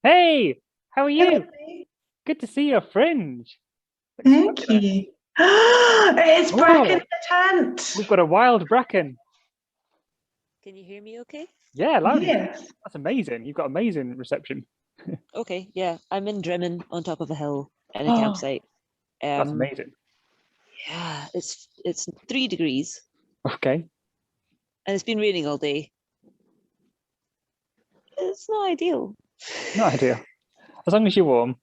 Hey, how are you? Hey. Good to see your fringe. Thank you. It's Bracken in Oh, the tent. we've got a wild bracken. Can you hear me okay? Yeah, loud. Yes. That's amazing. You've got amazing reception. Okay, yeah. I'm in Drimmen on top of a hill in a Oh, campsite. That's amazing. Yeah, it's 3 degrees Okay. and it's been raining all day. It's not ideal. No idea. As long as you're warm.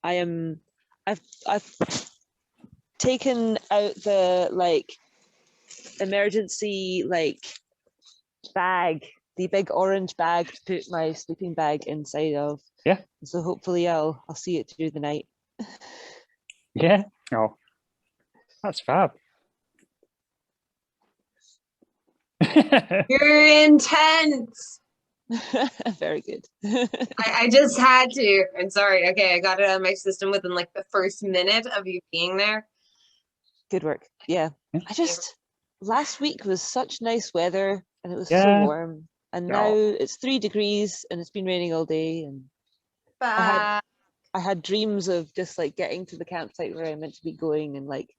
I've taken out the emergency bag, the big orange bag to put my sleeping bag inside of. Yeah. So hopefully I'll see it through the night. Yeah. Oh, that's fab. You're intense. Very good. I just had to. I'm sorry. Okay, I got it out of my system within like the first minute of you being there. Good work. Yeah. Yeah. Last week was such nice weather and it was so Yeah. warm. And now it's 3 degrees and it's been raining all day. And I had dreams of just like getting to the campsite where I'm meant to be going and like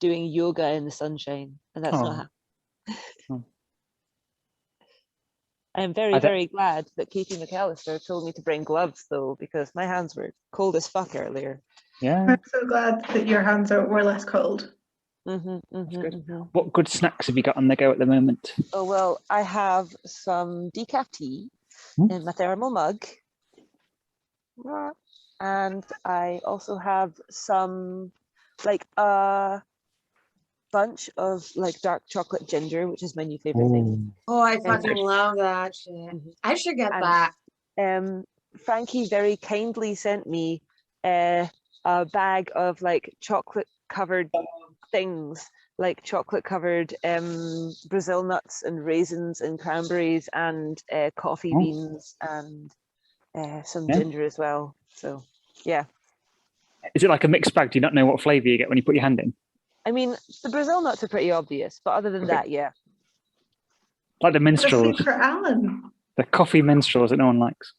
doing yoga in the sunshine. And that's not happening. Oh. I'm very, very glad that Katie McAllister told me to bring gloves though, because my hands were cold as fuck earlier. Yeah. I'm so glad that your hands were less cold. What good snacks have you got on the go at the moment? Oh, well, I have some decaf tea in my thermal mug. And I also have some like a bunch of like dark chocolate ginger, which is my new favorite thing. Oh, I fucking love that shit. I should get that. Frankie very kindly sent me a bag of like chocolate covered things, like chocolate covered Brazil nuts and raisins and cranberries and coffee beans and some ginger as well. So yeah. Is it like a mixed bag? Do you not know what flavor you get when you put your hand in? I mean, the Brazil nuts are pretty obvious, but other than that, yeah. Like the minstrels. For Alan. The coffee minstrels that no one likes.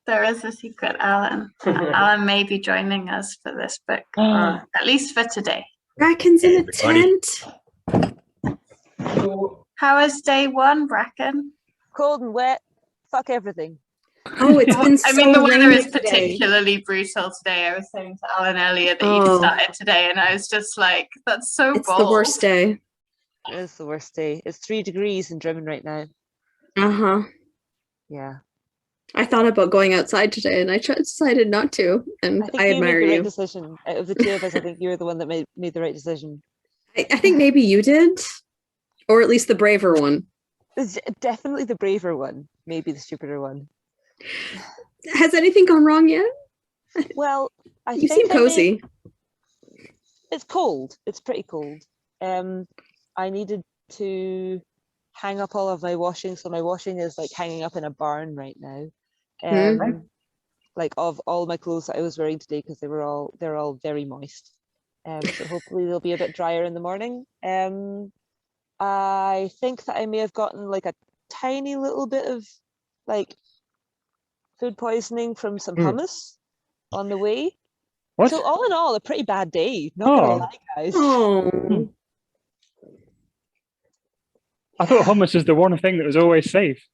There is a secret, Alan. Alan may be joining us for this book, or at least for today. Bracken's in a tent. How is day one, Bracken? Cold and wet. Fuck everything. Oh, it's been so I mean, the weather is today. particularly brutal today. I was saying to Alan earlier that you started today, and I was just like, that's so It's bold. the worst day. It is the worst day. It's 3 degrees in Drimmen right now. Yeah. I thought about going outside today, and I decided not to. And I admire you. Made the you. right decision. Out of the two of us, I think you were the one that made the right decision. I think maybe you did, or at least the braver one. It's definitely the braver one. Maybe the stupider one. Has anything gone wrong yet? Well, you seem cozy. It's cold. It's pretty cold. I needed to hang up all of my washing, so my washing is like hanging up in a barn right now. Like of all my clothes that I was wearing today, because they're all very moist. So hopefully they'll be a bit drier in the morning. I think that I may have gotten like a tiny little bit of like food poisoning from some hummus on the way. What? So all in all, a pretty bad day. Not gonna lie, guys. I thought hummus was the one thing that was always safe.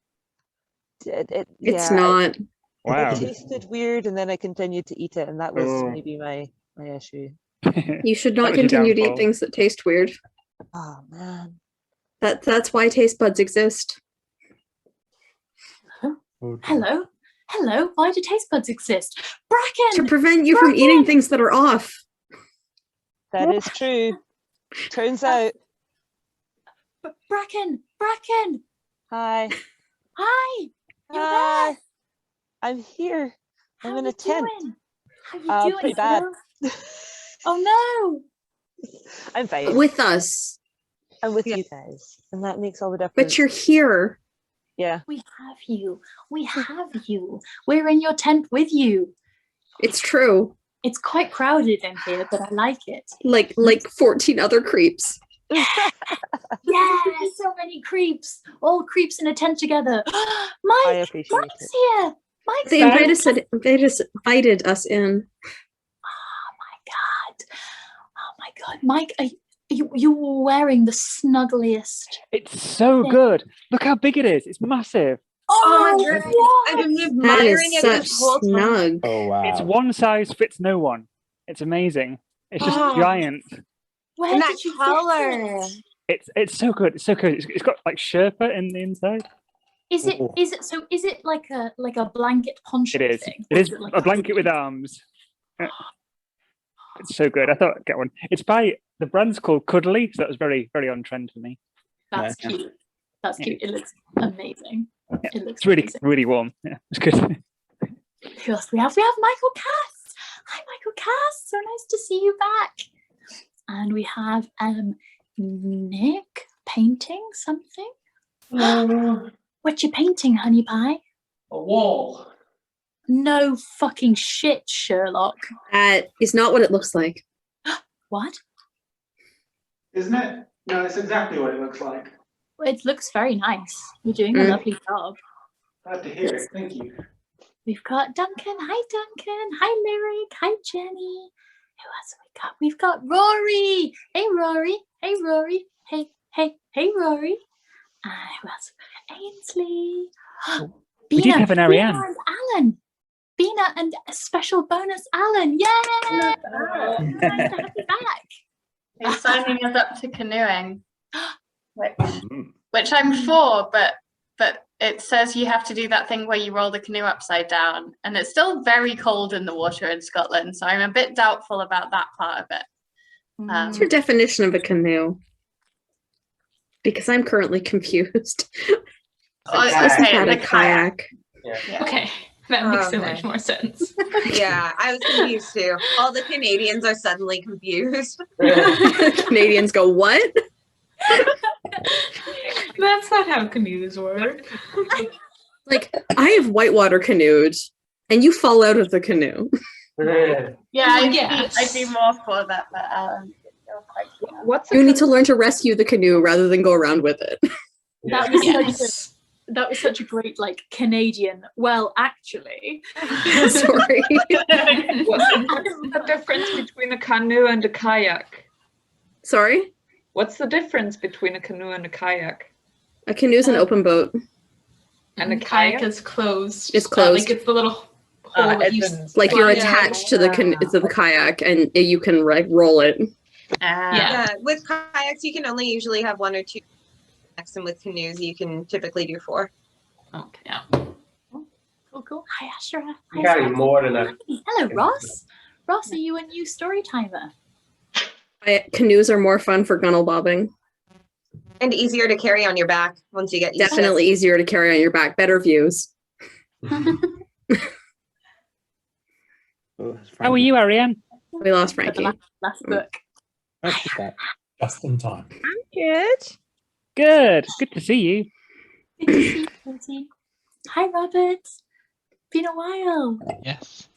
It's not. Wow. It tasted weird, and then I continued to eat it, and that was maybe my issue. You should not continue to eat things that taste weird. Oh man. That's why taste buds exist. Hello. Why do taste buds exist? Bracken! To prevent you from eating things that are off. That is true. Turns out. Bracken! Hi. You're there! I'm here. I'm in a tent. How you doing? Pretty bad. Oh no! I'm fine. With us. I'm with you guys. And that makes all the difference. But you're here. Yeah. We have you. We're in your tent with you. It's true. It's quite crowded in here, but I like it. Like 14 other creeps. Yeah, so many creeps. All creeps in a tent together. I Mike, appreciate Mike's it. here. Mike's They here. invited us in. Oh my god, Mike, are you were wearing the snuggliest. It's so good. Look how big it is. It's massive. Oh my god. what? I've been That admiring is it such this whole time. snug. Oh wow. It's one size fits no one. It's amazing. It's just Oh. giant. Where And that did you color. get it? It's so good. It's so good. It's got like Sherpa in the inside. Is it Ooh. is it like a blanket poncho It is. thing? It Or is like a blanket with arms. It's so good. I thought I'd get one. It's by the brand's called Cuddly, so that was very, very on trend for me. That's Yeah. cute. That's Yeah. cute. It looks amazing. Yeah. It looks It's really, amazing. really warm. Yeah, it's good. Who else we have? We have Michael Cass. Hi, Michael Cass. So nice to see you back. And we have Nick painting something. What you painting, honey pie? A wall. No fucking shit, Sherlock. That is not what it looks like. What? Isn't it? No, it's exactly what it looks like. Well, it looks very nice. You're doing a lovely job. Glad to hear it. Thank you. We've got Duncan. Hi, Duncan. Hi, Lyric. Hi, Jenny. Who else have we got? We've got Rory. Hey, Rory. Hey, Rory. Hey, Rory. Who else? Ainsley. We did have an Ariane. Bina and Alan. Bina and a special bonus Alan. Yay! Nice to have you back. He's signing us up to canoeing, Mm. which I'm for, but it says you have to do that thing where you roll the canoe upside down, and it's still very cold in the water in Scotland, so I'm a bit doubtful about that part of it. What's your definition of a canoe? Because I'm currently confused. Oh, Isn't okay, that the a kayak? Yeah. Okay, that makes so Okay. much more sense. Yeah, I was confused too. All the Canadians are suddenly confused. Canadians go, what? That's not how canoes work. Like, I have whitewater canoed, and you fall out of the canoe. Yeah, Yes. I'd be more for that, but you're quite What's You need to learn to rescue the canoe rather than go around with it. That was Yes. that was such a great like Canadian. Well, actually, Sorry. What's the difference between a canoe and a kayak? Sorry? What's the difference between a canoe and a kayak? A canoe's an open boat. And a kayak kayak? is closed. It's closed. Like it's the little hole that you Like you're slide attached to the to the kayak, and you can like roll it. Yeah. Yeah, with kayaks you can only usually have one or two next, and with canoes you can typically do 4. Okay. Yeah. cool. Hi, Astra. You Hi, gotta be Scott. more than a. Hello, Ross. Ross, are you a new story timer? Canoes are more fun for gunnel bobbing. And easier to carry on your back once you get used Definitely easier to carry on your back. Better views. How are you, Ariane? We lost For the Frankie. last book. Just in time. Good. Good. Good to see you. Good to see you, Katie. Hi, Robert. Been a while. Yes.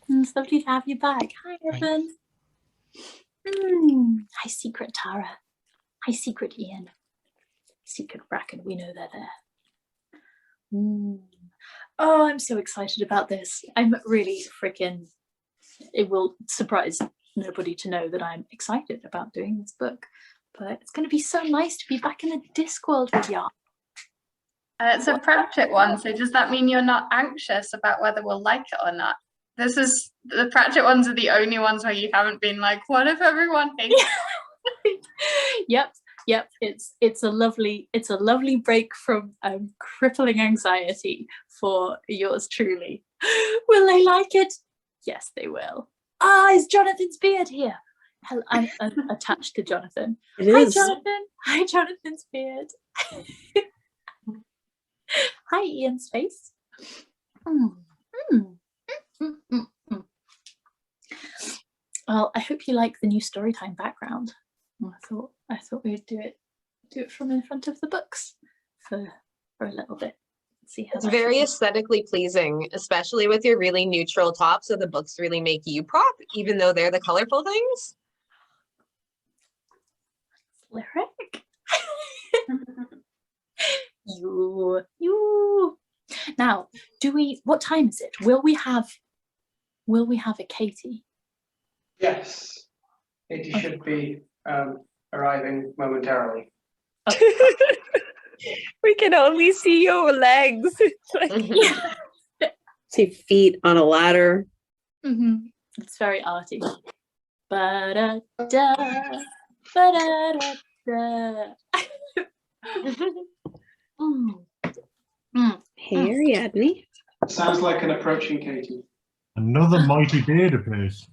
It's lovely to have you back. Hi, Evan. Hi, Secret Tara. Hi, Secret Ian. Secret Bracken. We know they're there. Oh, I'm so excited about this. I'm really freaking. It will surprise nobody to know that I'm excited about doing this book, but it's going to be so nice to be back in the Discworld with y'all. It's a Pratchett one, so does that mean you're not anxious about whether we'll like it or not? This is the Pratchett ones are the only ones where you haven't been like, what if everyone hates it? Yep. It's a lovely break from crippling anxiety for yours truly. Will they like it? Yes, they will. Is Jonathan's beard here? Hell, I'm attached to Jonathan. It Hi, is. Jonathan. Hi, Jonathan's beard. Hi, Ian's face. Well, I hope you like the new Storytime background. I thought we'd do it from in front of the books for a little bit. see how It's that very is. aesthetically pleasing, especially with your really neutral top, so the books really make you pop, even though they're the colorful things. Lyric. you. Now, what time is it? Will we have a Katie? Yes, it Okay. should be arriving momentarily. We can only see your legs. It's like, Mhm. See feet on a ladder. It's very arty. Ba-da-da, ba-da-da-da. Mm. Hey, Ariadne. Sounds like an approaching Katie. Another mighty beard appears.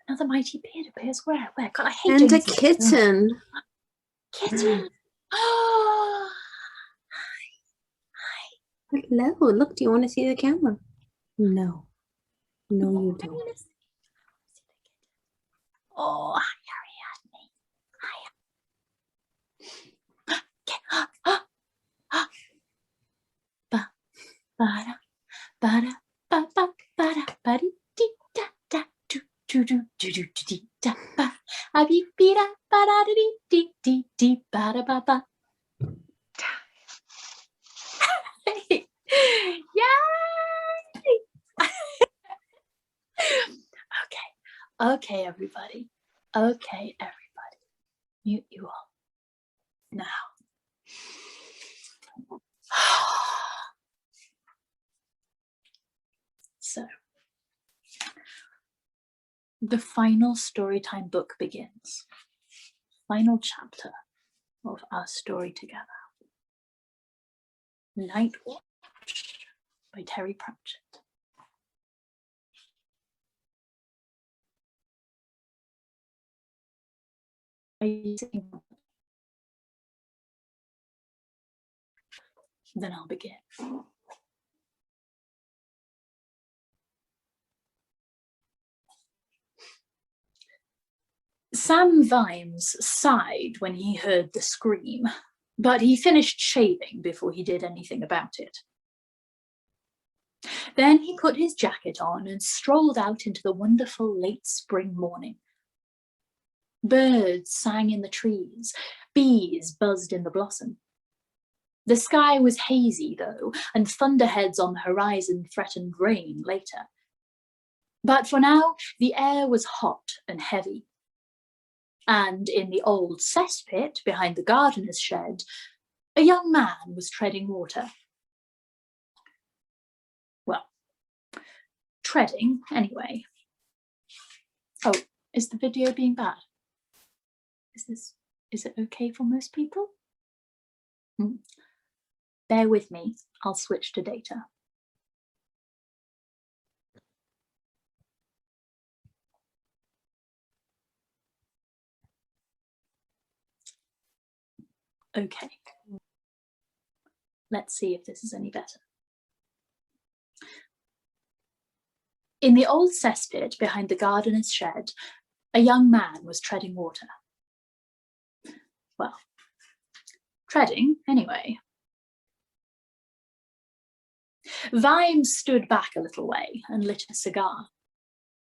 Another mighty beard appears. Where? God, I hate And doing a this. kitten. Kitten. Oh, Hello. Look, do you want to see the camera? No. No, you I don't. want to see the kitten. Oh, hi, Ariadne. Ba-da, ba-da, ba-da, ba-di-dee-da-da, do-do-do-do-do-dee-da-ba. A-bee-bee-da, ba-da-dee-dee-dee-dee, ba-da-ba-ba. Yay! Okay, everybody. Okay, everybody. Mute you all. Now. So, the final Storytime book begins. Final chapter of our story together. Night Watch by Terry Pratchett. Then I'll begin. Sam Vimes sighed when he heard the scream, but he finished shaving before he did anything about it. Then he put his jacket on and strolled out into the wonderful late spring morning. Birds sang in the trees, bees buzzed in the blossom. The sky was hazy, though, and thunderheads on the horizon threatened rain later. But for now, the air was hot and heavy. And in the old cesspit behind the gardener's shed, a young man was treading water. Well, treading anyway. Oh, is the video being bad? Is it okay for most people? Bear with me, I'll switch to data. Okay. Let's see if this is any better. In the old cesspit behind the gardener's shed, a young man was treading water. Well, treading anyway. Vimes stood back a little way and lit a cigar.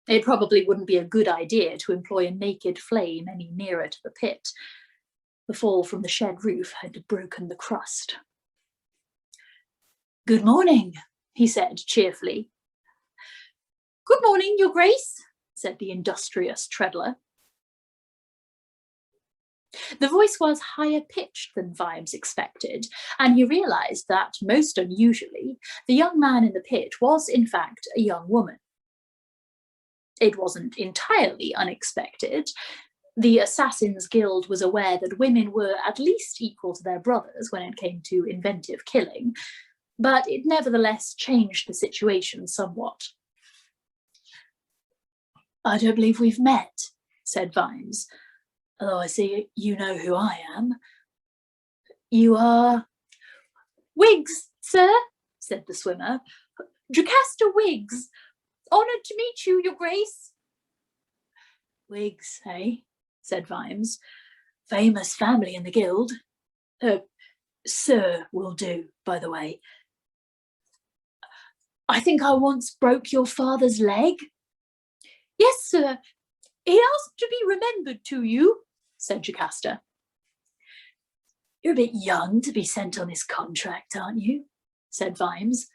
It probably wouldn't be a good idea to employ a naked flame any nearer to the pit. The fall from the shed roof had broken the crust. "Good morning," he said cheerfully. "Good morning, Your Grace," said the industrious treadler. The voice was higher pitched than Vimes expected, and he realised that, most unusually, the young man in the pit was, in fact, a young woman. It wasn't entirely unexpected. The Assassin's Guild was aware that women were at least equal to their brothers when it came to inventive killing, but it nevertheless changed the situation somewhat. "I don't believe we've met," said Vimes, "although I see you know who I am." "You are—" "Wiggs, sir," said the swimmer. "Jocasta Wiggs. Honoured to meet you, Your Grace." "Wiggs, eh?" said Vimes. "Famous family in the guild. Sir will do, by the way. I think I once broke your father's leg. Yes, sir. He asked to be remembered to you, said Jocasta. You're a bit young to be sent on this contract, aren't you? Said Vimes.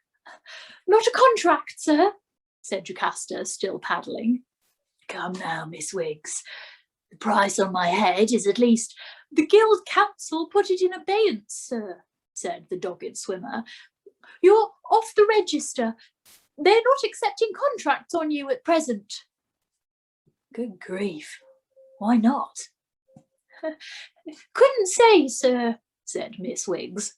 Not a contract, sir, said Jocasta, still paddling. Come now, Miss Wiggs. The price on my head is at least... The Guild Council put it in abeyance, sir, said the dogged swimmer. You're off the register. They're not accepting contracts on you at present. Good grief. Why not? Couldn't say, sir, said Miss Wiggs.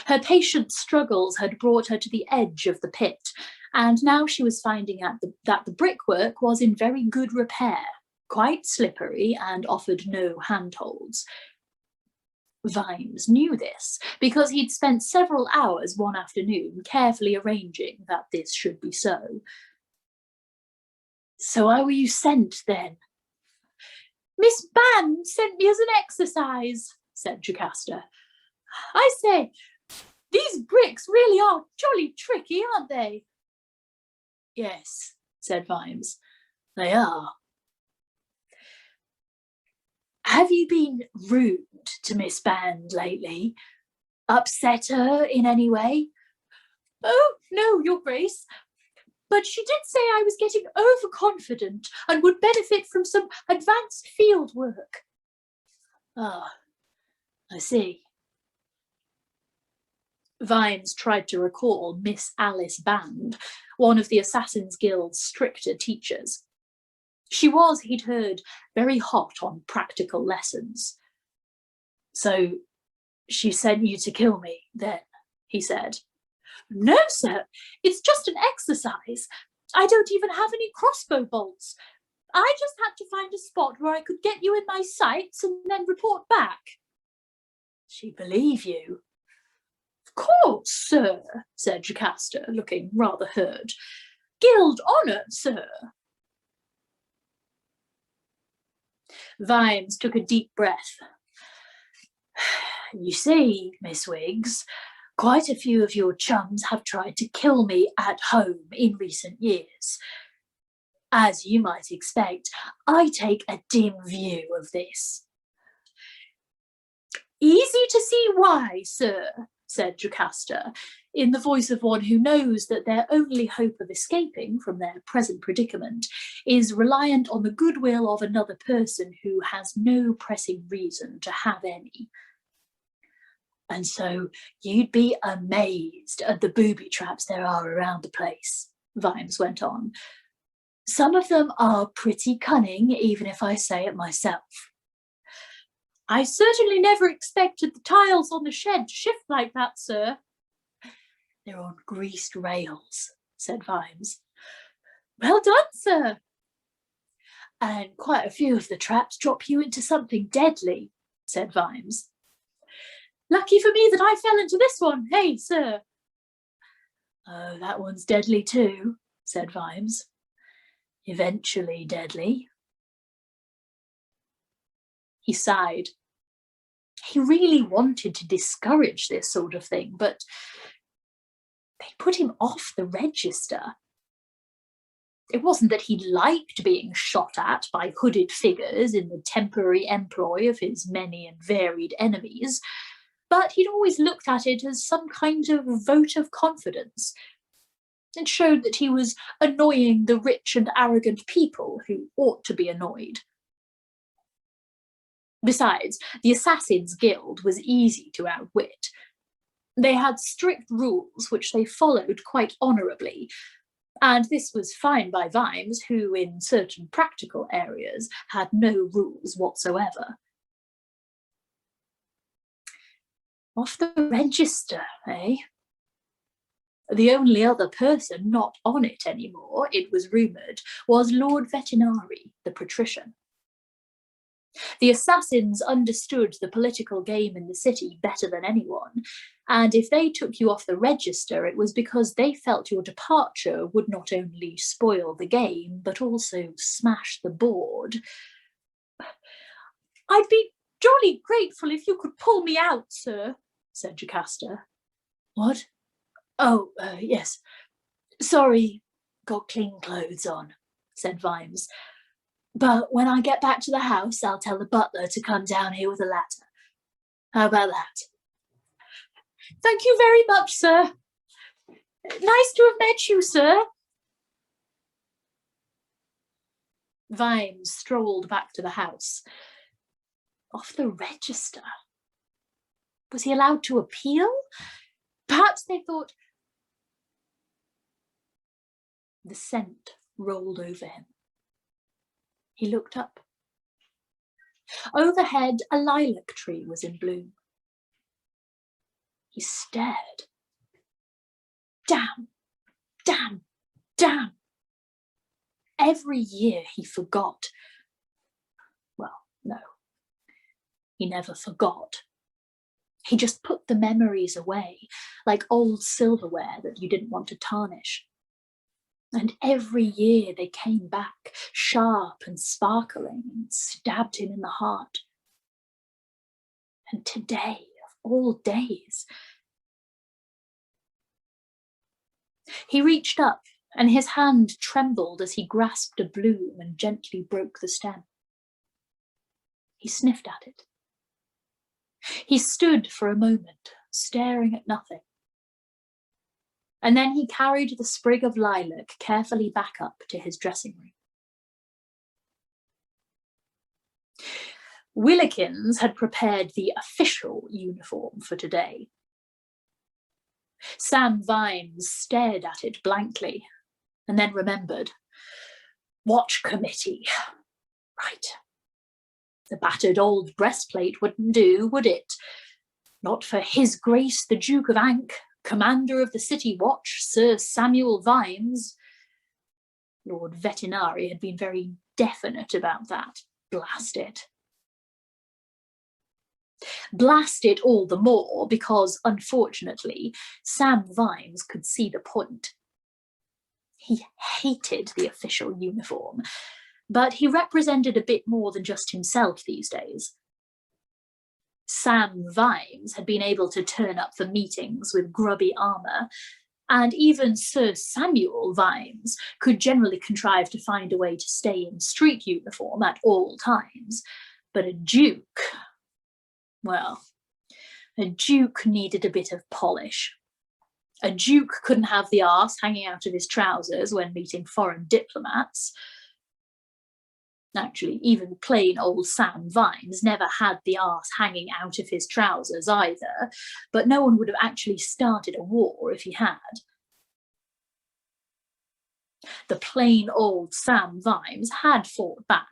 Her patient struggles had brought her to the edge of the pit, and now she was finding out that the brickwork was in very good repair, quite slippery, and offered no handholds. Vimes knew this, because he'd spent several hours one afternoon carefully arranging that this should be so. So why were you sent, then? Miss Band sent me as an exercise, said Jocasta. I say, these bricks really are jolly tricky, aren't they? Yes, said Vimes, they are. Have you been rude to Miss Band lately? Upset her in any way? Oh, no, Your Grace. But she did say I was getting overconfident and would benefit from some advanced field work. Ah, I see. Vimes tried to recall Miss Alice Band, one of the Assassin's Guild's stricter teachers. She was, he'd heard, very hot on practical lessons. So she sent you to kill me, then, he said. No, sir, it's just an exercise. I don't even have any crossbow bolts. I just had to find a spot where I could get you in my sights and then report back. She'd believe you. Of course, sir, said Jocasta, looking rather hurt. Guild honour, sir. Vimes took a deep breath. You see, Miss Wiggs, quite a few of your chums have tried to kill me at home in recent years. As you might expect, I take a dim view of this. Easy to see why, sir, said Jocasta, in the voice of one who knows that their only hope of escaping from their present predicament is reliant on the goodwill of another person who has no pressing reason to have any. And so you'd be amazed at the booby traps there are around the place, Vimes went on. Some of them are pretty cunning, even if I say it myself. I certainly never expected the tiles on the shed to shift like that, sir. They're on greased rails, said Vimes. Well done, sir. And quite a few of the traps drop you into something deadly, said Vimes. Lucky for me that I fell into this one, hey, sir? Oh, that one's deadly too, said Vimes. Eventually deadly. He sighed. He really wanted to discourage this sort of thing, but they put him off the register. It wasn't that he liked being shot at by hooded figures in the temporary employ of his many and varied enemies, but he'd always looked at it as some kind of vote of confidence. It showed that he was annoying the rich and arrogant people who ought to be annoyed. Besides, the Assassin's Guild was easy to outwit. They had strict rules which they followed quite honourably, and this was fine by Vimes, who in certain practical areas had no rules whatsoever. Off the register, eh? The only other person not on it anymore, it was rumoured, was Lord Vetinari, the patrician. The assassins understood the political game in the city better than anyone, and if they took you off the register, it was because they felt your departure would not only spoil the game, but also smash the board. I'd be jolly grateful if you could pull me out, sir, said Jocasta. What? Oh, yes. Sorry, got clean clothes on, said Vimes. But when I get back to the house, I'll tell the butler to come down here with a ladder. How about that? Thank you very much, sir. Nice to have met you, sir. Vimes strolled back to the house. Off the register. Was he allowed to appeal? Perhaps they thought. The scent rolled over him. He looked up. Overhead, a lilac tree was in bloom. He stared. Damn, damn, damn. Every year he forgot. Well, no. He never forgot. He just put the memories away, like old silverware that you didn't want to tarnish. And every year they came back, sharp and sparkling, and stabbed him in the heart. And today, of all days, he reached up, and his hand trembled as he grasped a bloom and gently broke the stem. He sniffed at it. He stood for a moment, staring at nothing. And then he carried the sprig of lilac carefully back up to his dressing room. Willikins had prepared the official uniform for today. Sam Vimes stared at it blankly and then remembered. Watch committee. Right. The battered old breastplate wouldn't do, would it? Not for His Grace the Duke of Ankh, Commander of the City Watch, Sir Samuel Vimes. Lord Vetinari had been very definite about that. Blast it. Blast it all the more because, unfortunately, Sam Vimes could see the point. He hated the official uniform, but he represented a bit more than just himself these days. Sam Vimes had been able to turn up for meetings with grubby armour, and even Sir Samuel Vimes could generally contrive to find a way to stay in street uniform at all times. But a duke, well, a duke needed a bit of polish. A duke couldn't have the arse hanging out of his trousers when meeting foreign diplomats. Actually, even plain old Sam Vimes never had the arse hanging out of his trousers either, but no one would have actually started a war if he had. The plain old Sam Vimes had fought back.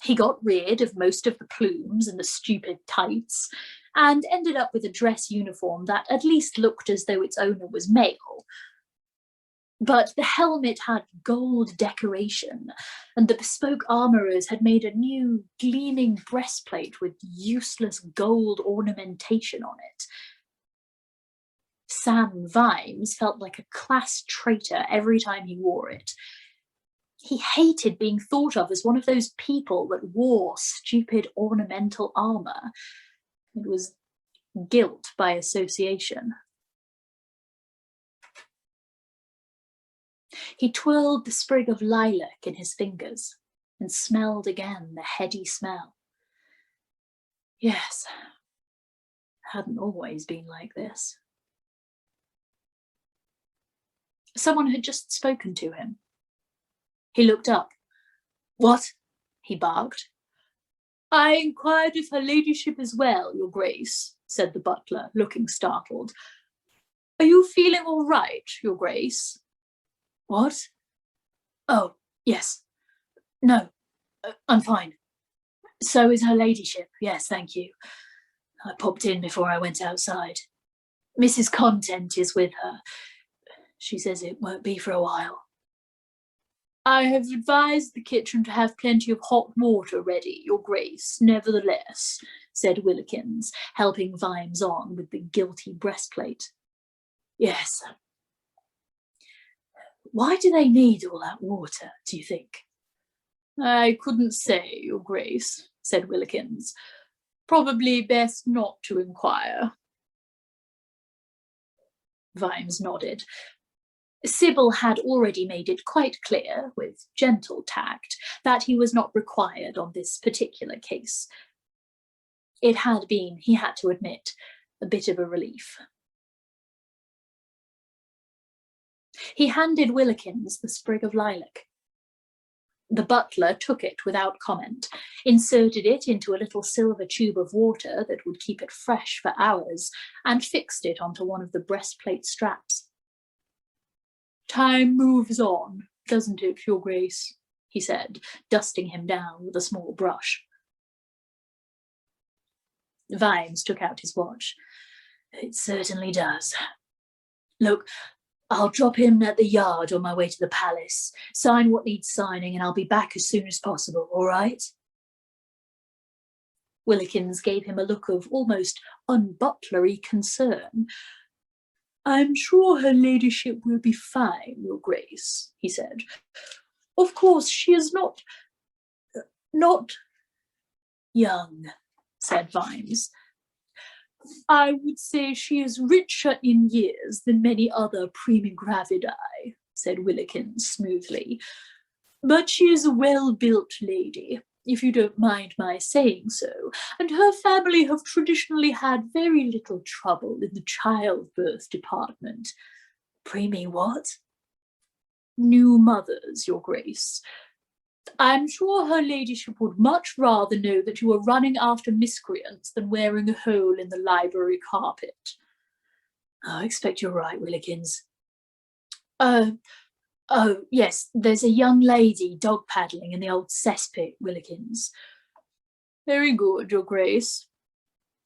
He got rid of most of the plumes and the stupid tights, and ended up with a dress uniform that at least looked as though its owner was male. But the helmet had gold decoration, and the bespoke armourers had made a new gleaming breastplate with useless gold ornamentation on it. Sam Vimes felt like a class traitor every time he wore it. He hated being thought of as one of those people that wore stupid ornamental armour. It was guilt by association. He twirled the sprig of lilac in his fingers and smelled again the heady smell. Yes, it hadn't always been like this. Someone had just spoken to him. He looked up. What? He barked. I inquired if her ladyship is well, your grace, said the butler, looking startled. Are you feeling all right, your grace? What? Oh, yes. No, I'm fine. So is her ladyship. Yes, thank you. I popped in before I went outside. Mrs. Content is with her. She says it won't be for a while. I have advised the kitchen to have plenty of hot water ready, your grace, nevertheless, said Willikins, helping Vimes on with the guilty breastplate. Yes. Why do they need all that water, do you think? I couldn't say, your grace, said Willikins. Probably best not to inquire. Vimes nodded. Sybil had already made it quite clear, with gentle tact, that he was not required on this particular case. It had been, he had to admit, a bit of a relief. He handed Willikins the sprig of lilac. The butler took it without comment, inserted it into a little silver tube of water that would keep it fresh for hours, and fixed it onto one of the breastplate straps. "Time moves on, doesn't it, Your Grace?" he said, dusting him down with a small brush. Vimes took out his watch. "It certainly does. Look, I'll drop in at the yard on my way to the palace, sign what needs signing, and I'll be back as soon as possible, all right?" Willikins gave him a look of almost unbutlery concern. "I'm sure her ladyship will be fine, Your Grace," he said. "Of course, she is not young," said Vimes. "I would say she is richer in years than many other primi gravidae," said Willikins smoothly. "But she is a well-built lady, if you don't mind my saying so, and her family have traditionally had very little trouble in the childbirth department." "Primi what?" "New mothers, Your Grace. I'm sure her ladyship would much rather know that you are running after miscreants than wearing a hole in the library carpet." "I expect you're right, Willikins." Oh, yes, there's a young lady dog paddling in the old cesspit, Willikins." "Very good, Your Grace.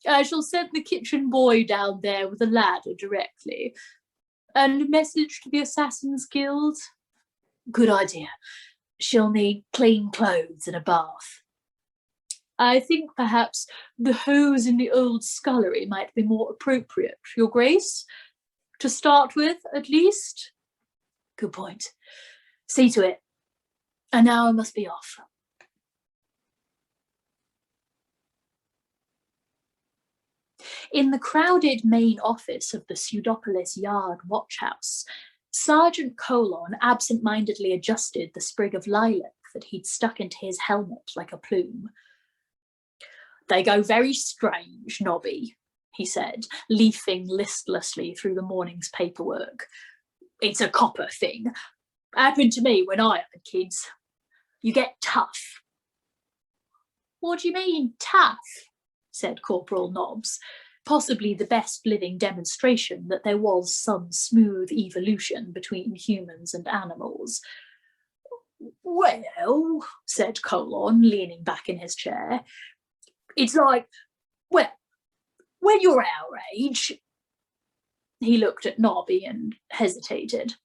I shall send the kitchen boy down there with a ladder directly. And a message to the Assassin's Guild?" "Good idea. She'll need clean clothes and a bath." "I think perhaps the hose in the old scullery might be more appropriate, Your Grace. To start with, at least." "Good point. See to it. And now I must be off." In the crowded main office of the Pseudopolis Yard watchhouse, Sergeant Colon absent-mindedly adjusted the sprig of lilac that he'd stuck into his helmet like a plume. "They go very strange, Nobby," he said, leafing listlessly through the morning's paperwork. "It's a copper thing. Happened to me when I had kids. You get tough." "What do you mean, tough?" said Corporal Nobbs, possibly the best living demonstration that there was some smooth evolution between humans and animals. "Well," said Colon, leaning back in his chair, "it's like, well, when you're our age." He looked at Nobby and hesitated.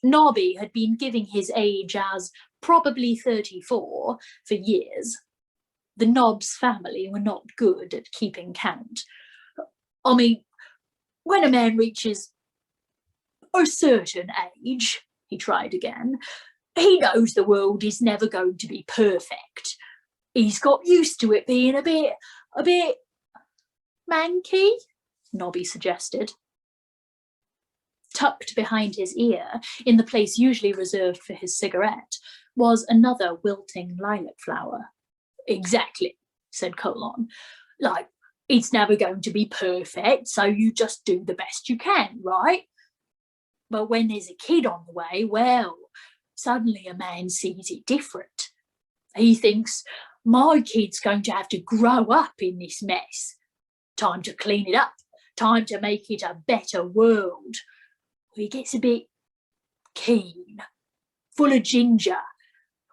Nobby had been giving his age as probably 34 for years. The Nobbs family were not good at keeping count. "I mean, when a man reaches a certain age," he tried again, "he knows the world is never going to be perfect. He's got used to it being a bit manky," Nobby suggested. Tucked behind his ear, in the place usually reserved for his cigarette, was another wilting lilac flower. "Exactly," said Colon. "Like, it's never going to be perfect, so you just do the best you can, right? But when there's a kid on the way, well, suddenly a man sees it different. He thinks, my kid's going to have to grow up in this mess. Time to clean it up. Time to make it a better world." He gets a bit keen, full of ginger.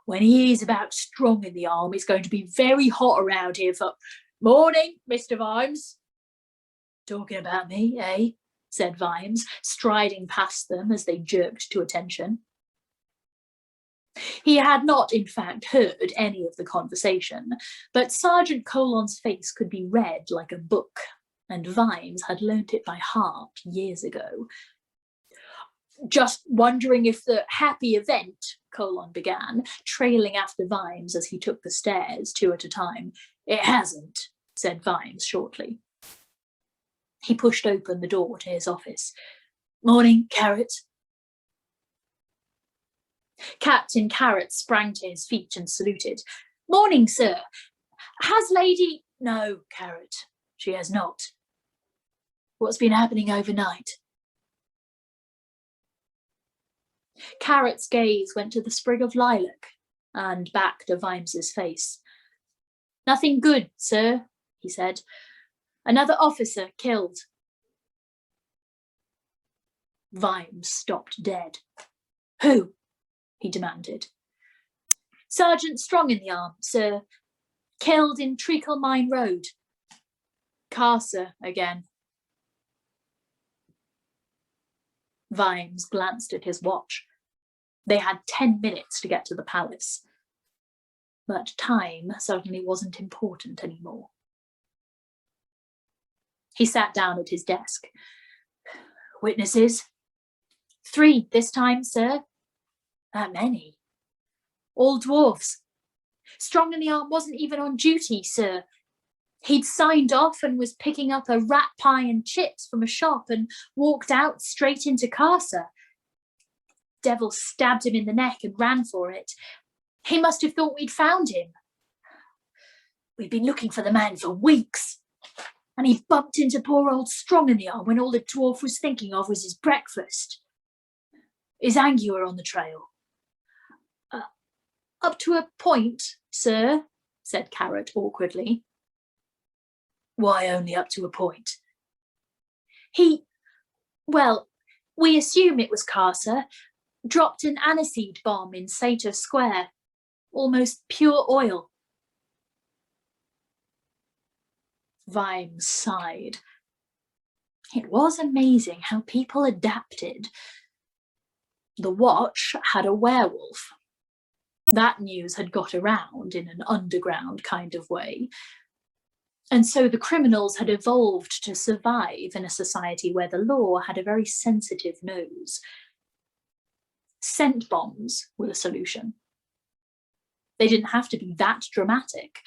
When he hears about strong in the arm, it's going to be very hot around here for... "Morning, Mr. Vimes." "Talking about me, eh?" said Vimes, striding past them as they jerked to attention. He had not, in fact, heard any of the conversation, but Sergeant Colon's face could be read like a book, and Vimes had learnt it by heart years ago. "Just wondering if the happy event," Colon began, trailing after Vimes as he took the stairs 2 at a time. "It hasn't," said Vimes shortly. He pushed open the door to his office. "Morning, Carrot." Captain Carrot sprang to his feet and saluted. "Morning, sir. Has Lady—" "No, Carrot, she has not. What's been happening overnight?" Carrot's gaze went to the sprig of lilac and back to Vimes's face. "Nothing good, sir," he said. "Another officer killed." Vimes stopped dead. "Who?" he demanded. "Sergeant Strong in the arm, sir. Killed in Treacle Mine Road. Carcer again." Vimes glanced at his watch. They had 10 minutes to get to the palace. But time suddenly wasn't important anymore. He sat down at his desk. "Witnesses?" "3 this time, sir." "That many?" "All dwarfs. Strong in the arm wasn't even on duty, sir. He'd signed off and was picking up a rat pie and chips from a shop and walked out straight into Carcer. Devil stabbed him in the neck and ran for it. He must have thought we'd found him. We'd been looking for the man for weeks. And he bumped into poor old Strong in the arm when all the dwarf was thinking of was his breakfast. Is Angua on the trail?" Up to a point, sir," said Carrot awkwardly. "Why only up to a point?" Well, we assume it was Carcer, dropped an aniseed bomb in Sator Square. Almost pure oil." Vimes sighed. It was amazing how people adapted. The Watch had a werewolf. That news had got around in an underground kind of way. And so the criminals had evolved to survive in a society where the law had a very sensitive nose. Scent bombs were the solution. They didn't have to be that dramatic.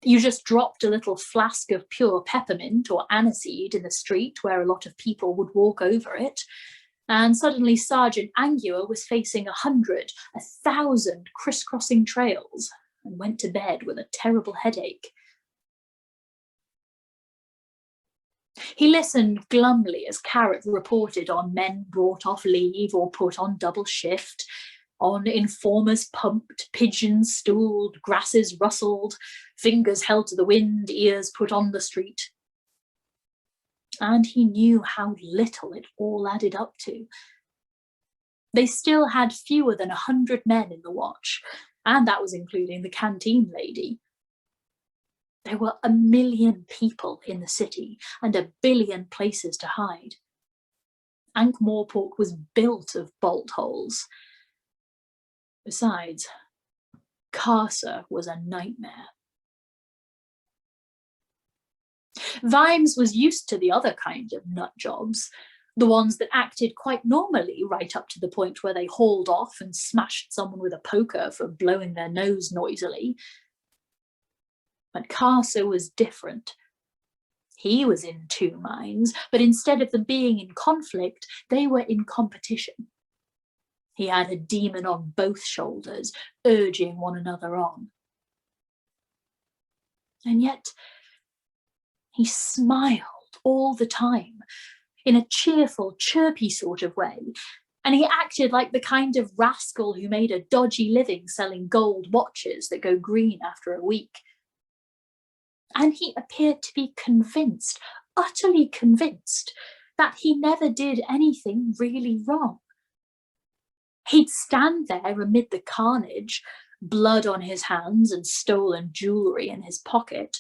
You just dropped a little flask of pure peppermint or aniseed in the street where a lot of people would walk over it, and suddenly Sergeant Angua was facing 100, 1,000 crisscrossing trails and went to bed with a terrible headache. He listened glumly as Carrot reported on men brought off leave or put on double shift, on informers pumped, pigeons stooled, grasses rustled, fingers held to the wind, ears put on the street. And he knew how little it all added up to. They still had fewer than 100 men in the Watch, and that was including the canteen lady. There were 1 million people in the city and 1 billion places to hide. Ankh-Morpork was built of bolt holes. Besides, Carcer was a nightmare. Vimes was used to the other kind of nut jobs, the ones that acted quite normally right up to the point where they hauled off and smashed someone with a poker for blowing their nose noisily. But Carcer was different. He was in 2 minds, but instead of them being in conflict, they were in competition. He had a demon on both shoulders, urging one another on. And yet, he smiled all the time, in a cheerful, chirpy sort of way, and he acted like the kind of rascal who made a dodgy living selling gold watches that go green after a week. And he appeared to be convinced, utterly convinced, that he never did anything really wrong. He'd stand there amid the carnage, blood on his hands and stolen jewellery in his pocket,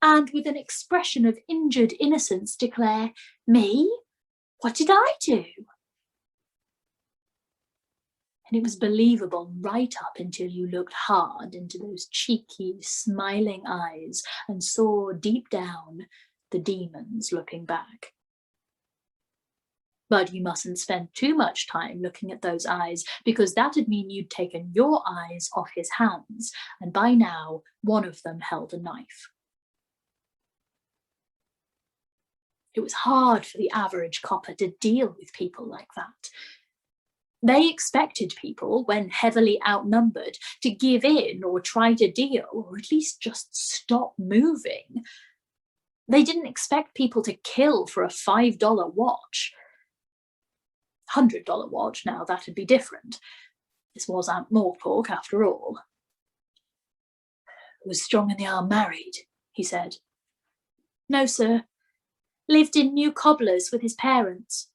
and with an expression of injured innocence declare, "Me? What did I do?" And it was believable right up until you looked hard into those cheeky, smiling eyes and saw deep down the demons looking back. But you mustn't spend too much time looking at those eyes, because that'd mean you'd taken your eyes off his hands, and by now one of them held a knife. It was hard for the average copper to deal with people like that. They expected people, when heavily outnumbered, to give in or try to deal, or at least just stop moving. They didn't expect people to kill for a $5 watch. $100 watch, now that'd be different. This was Aunt Morpork, after all. Was Strong in the Arm married? He said. No, sir. Lived in New Cobblers with his parents.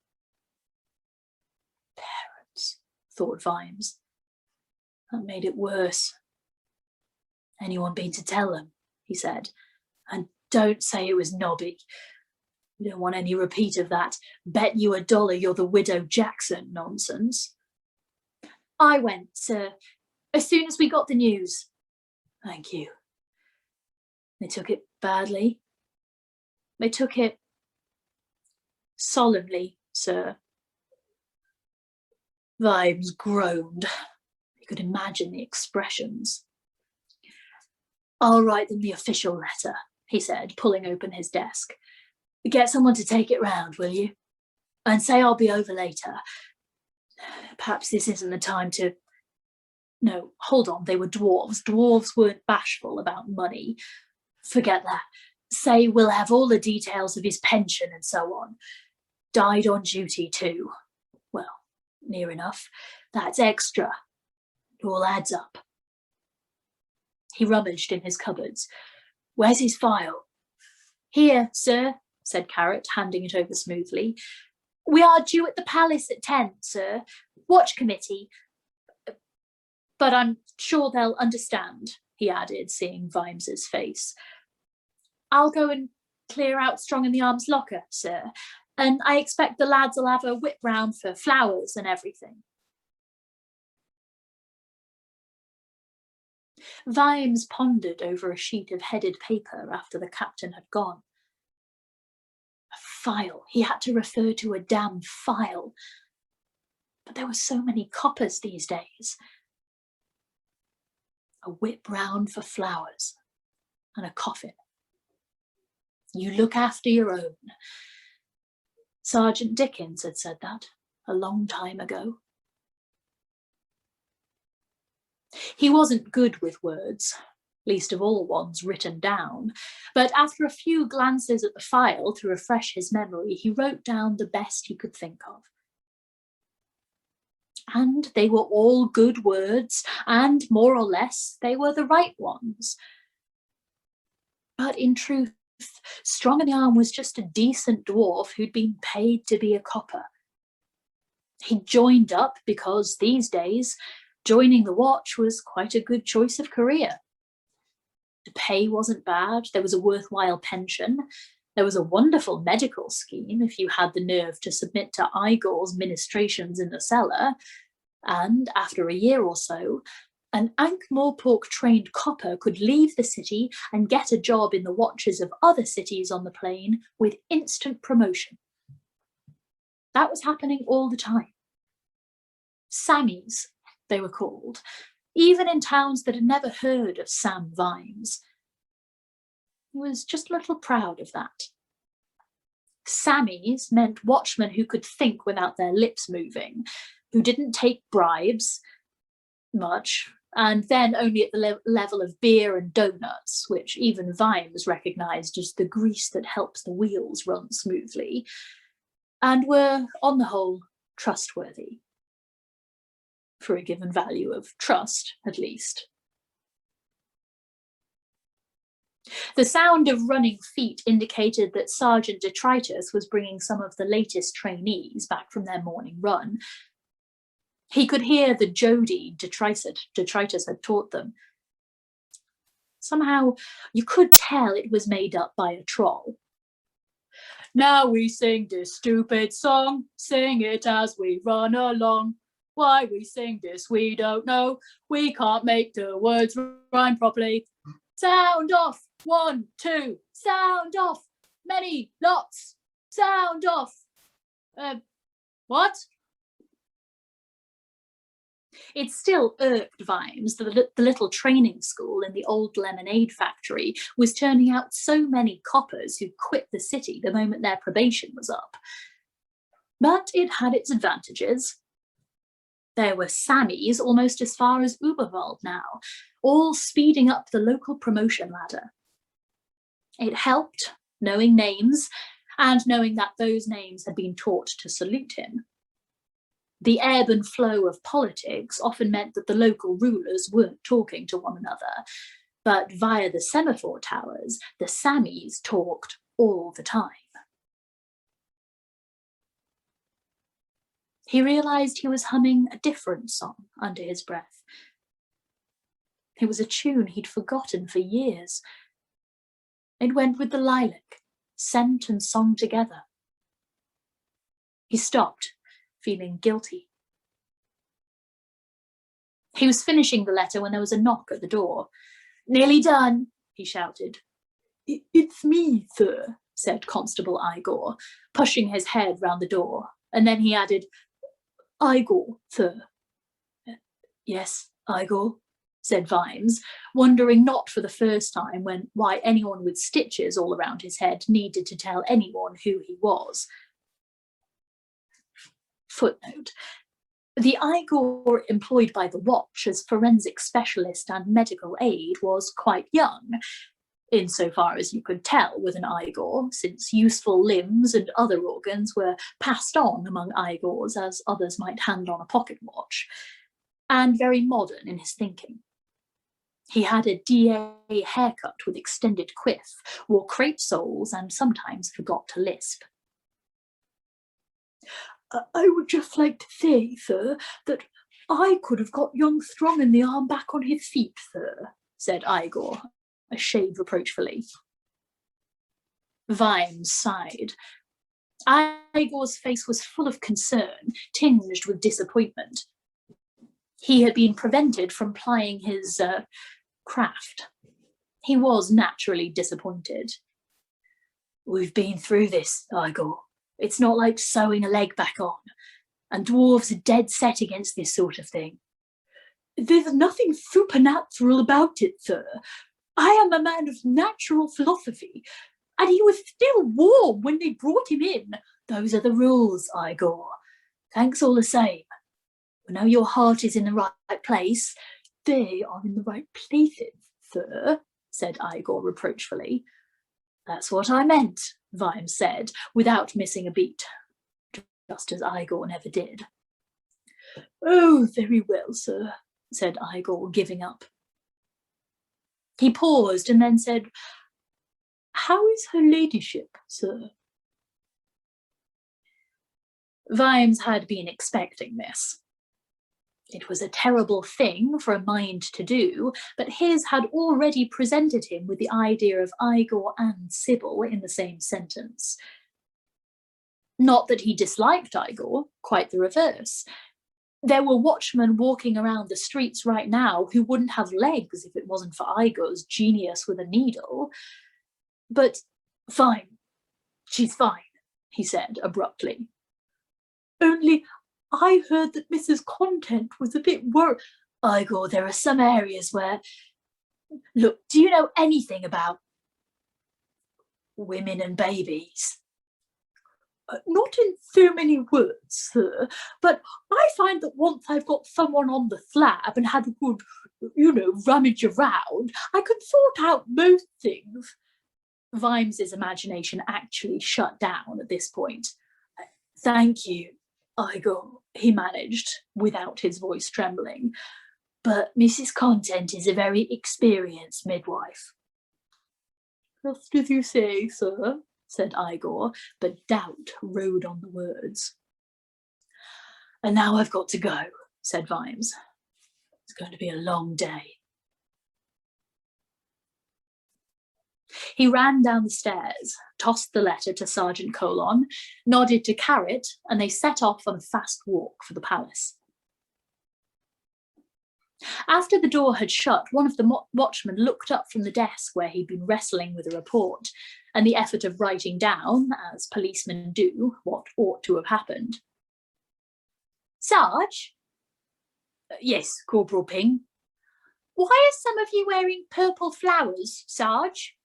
Parents, thought Vimes. That made it worse. Anyone been to tell them? He said. And don't say it was Nobby. We don't want any repeat of that. Bet you $1 you're the widow Jackson nonsense. I went, sir, as soon as we got the news. Thank you. They took it badly. They took it solemnly, sir. Vimes groaned. You could imagine the expressions. I'll write them the official letter, he said, pulling open his desk. Get someone to take it round, will you? And say I'll be over later. Perhaps this isn't the time to... No, hold on, they were dwarves. Dwarves weren't bashful about money. Forget that. Say we'll have all the details of his pension and so on. Died on duty too. Well, near enough. That's extra. It all adds up. He rummaged in his cupboards. Where's his file? Here, sir, said Carrot, handing it over smoothly. We are due at the palace at 10, sir. Watch committee. But I'm sure they'll understand, he added, seeing Vimes's face. I'll go and clear out Strong in the Arm's locker, sir, and I expect the lads will have a whip round for flowers and everything. Vimes pondered over a sheet of headed paper after the captain had gone. A file. He had to refer to a damn file. But there were so many coppers these days. A whip round for flowers and a coffin. You look after your own. Sergeant Dickens had said that a long time ago. He wasn't good with words, least of all ones written down, but after a few glances at the file to refresh his memory, he wrote down the best he could think of. And they were all good words, and more or less they were the right ones. But in truth, Strong in the Arm was just a decent dwarf who'd been paid to be a copper. He joined up because these days joining the watch was quite a good choice of career. The pay wasn't bad, there was a worthwhile pension, there was a wonderful medical scheme if you had the nerve to submit to Igor's ministrations in the cellar, and after a year or so, an Ankh-Morpork-trained copper could leave the city and get a job in the watches of other cities on the plain with instant promotion. That was happening all the time. Sammies, they were called, even in towns that had never heard of Sam Vimes. He was just a little proud of that. Sammies meant watchmen who could think without their lips moving, who didn't take bribes much, and then only at the level of beer and donuts, which even Vimes recognised as the grease that helps the wheels run smoothly, and were, on the whole, trustworthy. For a given value of trust, at least. The sound of running feet indicated that Sergeant Detritus was bringing some of the latest trainees back from their morning run. He could hear the Jody Detritus had taught them. Somehow, you could tell it was made up by a troll. Now we sing this stupid song, sing it as we run along. Why we sing this we don't know, we can't make the words rhyme properly. Sound off, 1, 2, sound off, many, lots, sound off. What? It still irked Vimes that the little training school in the old lemonade factory was turning out so many coppers who quit the city the moment their probation was up. But it had its advantages. There were Sammies almost as far as Uberwald now, all speeding up the local promotion ladder. It helped, knowing names, and knowing that those names had been taught to salute him. The ebb and flow of politics often meant that the local rulers weren't talking to one another, but via the semaphore towers, the Sammies talked all the time. He realised he was humming a different song under his breath. It was a tune he'd forgotten for years. It went with the lilac, scent and song together. He stopped, feeling guilty. He was finishing the letter when there was a knock at the door. "Nearly done," he shouted. "It's me, sir," said Constable Igor, pushing his head round the door, and then he added, "Igor, sir." "Yes, Igor," said Vimes, wondering not for the first time why anyone with stitches all around his head needed to tell anyone who he was. Footnote. The Igor employed by the Watch as forensic specialist and medical aid was quite young, insofar as you could tell with an Igor, since useful limbs and other organs were passed on among Igors as others might hand on a pocket watch, and very modern in his thinking. He had a DA haircut with extended quiff, wore crepe soles, and sometimes forgot to lisp. "I would just like to say, sir, that I could have got young Strong in the arm back on his feet, sir," said Igor, a shade reproachfully. Vimes sighed. Igor's face was full of concern, tinged with disappointment. He had been prevented from plying his craft. He was naturally disappointed. "We've been through this, Igor. It's not like sewing a leg back on, and dwarves are dead set against this sort of thing." "There's nothing supernatural about it, sir. I am a man of natural philosophy, and he was still warm when they brought him in." "Those are the rules, Igor. Thanks all the same. We know your heart is in the right place." "They are in the right places, sir," said Igor reproachfully. "That's what I meant," Vimes said, without missing a beat, just as Igor never did. "Oh, very well, sir," said Igor, giving up. He paused and then said, "How is her ladyship, sir?" Vimes had been expecting this. It was a terrible thing for a mind to do, but his had already presented him with the idea of Igor and Sybil in the same sentence. Not that he disliked Igor, quite the reverse. There were watchmen walking around the streets right now who wouldn't have legs if it wasn't for Igor's genius with a needle. But fine, she's fine, he said abruptly. "Only I heard that Mrs. Content was a bit worried." "Igor, there are some areas where... Look, do you know anything about women and babies?" "Not in so many words, sir, but I find that once I've got someone on the slab and had a good, rummage around, I can sort out most things." Vimes's imagination actually shut down at this point. "Thank you, Igor," he managed, without his voice trembling. "But Mrs. Content is a very experienced midwife." "Just as you say, sir," said Igor, but doubt rode on the words. "And now I've got to go," said Vimes. "It's going to be a long day." He ran down the stairs, tossed the letter to Sergeant Colon, nodded to Carrot, and they set off on a fast walk for the palace. After the door had shut, one of the watchmen looked up from the desk where he'd been wrestling with a report and the effort of writing down, as policemen do, what ought to have happened. "Sarge?" Yes, Corporal Ping. Why are some of you wearing purple flowers, Sarge?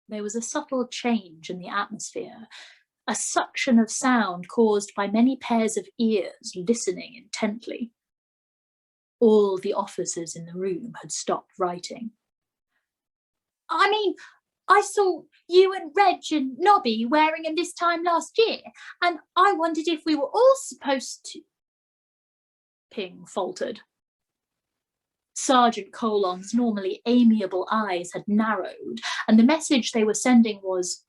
There was a subtle change in the atmosphere, a suction of sound caused by many pairs of ears listening intently. All the officers in the room had stopped writing. I mean, I saw you and Reg and Nobby wearing them this time last year, and I wondered if we were all supposed to... Ping faltered. Sergeant Colon's normally amiable eyes had narrowed, and the message they were sending was,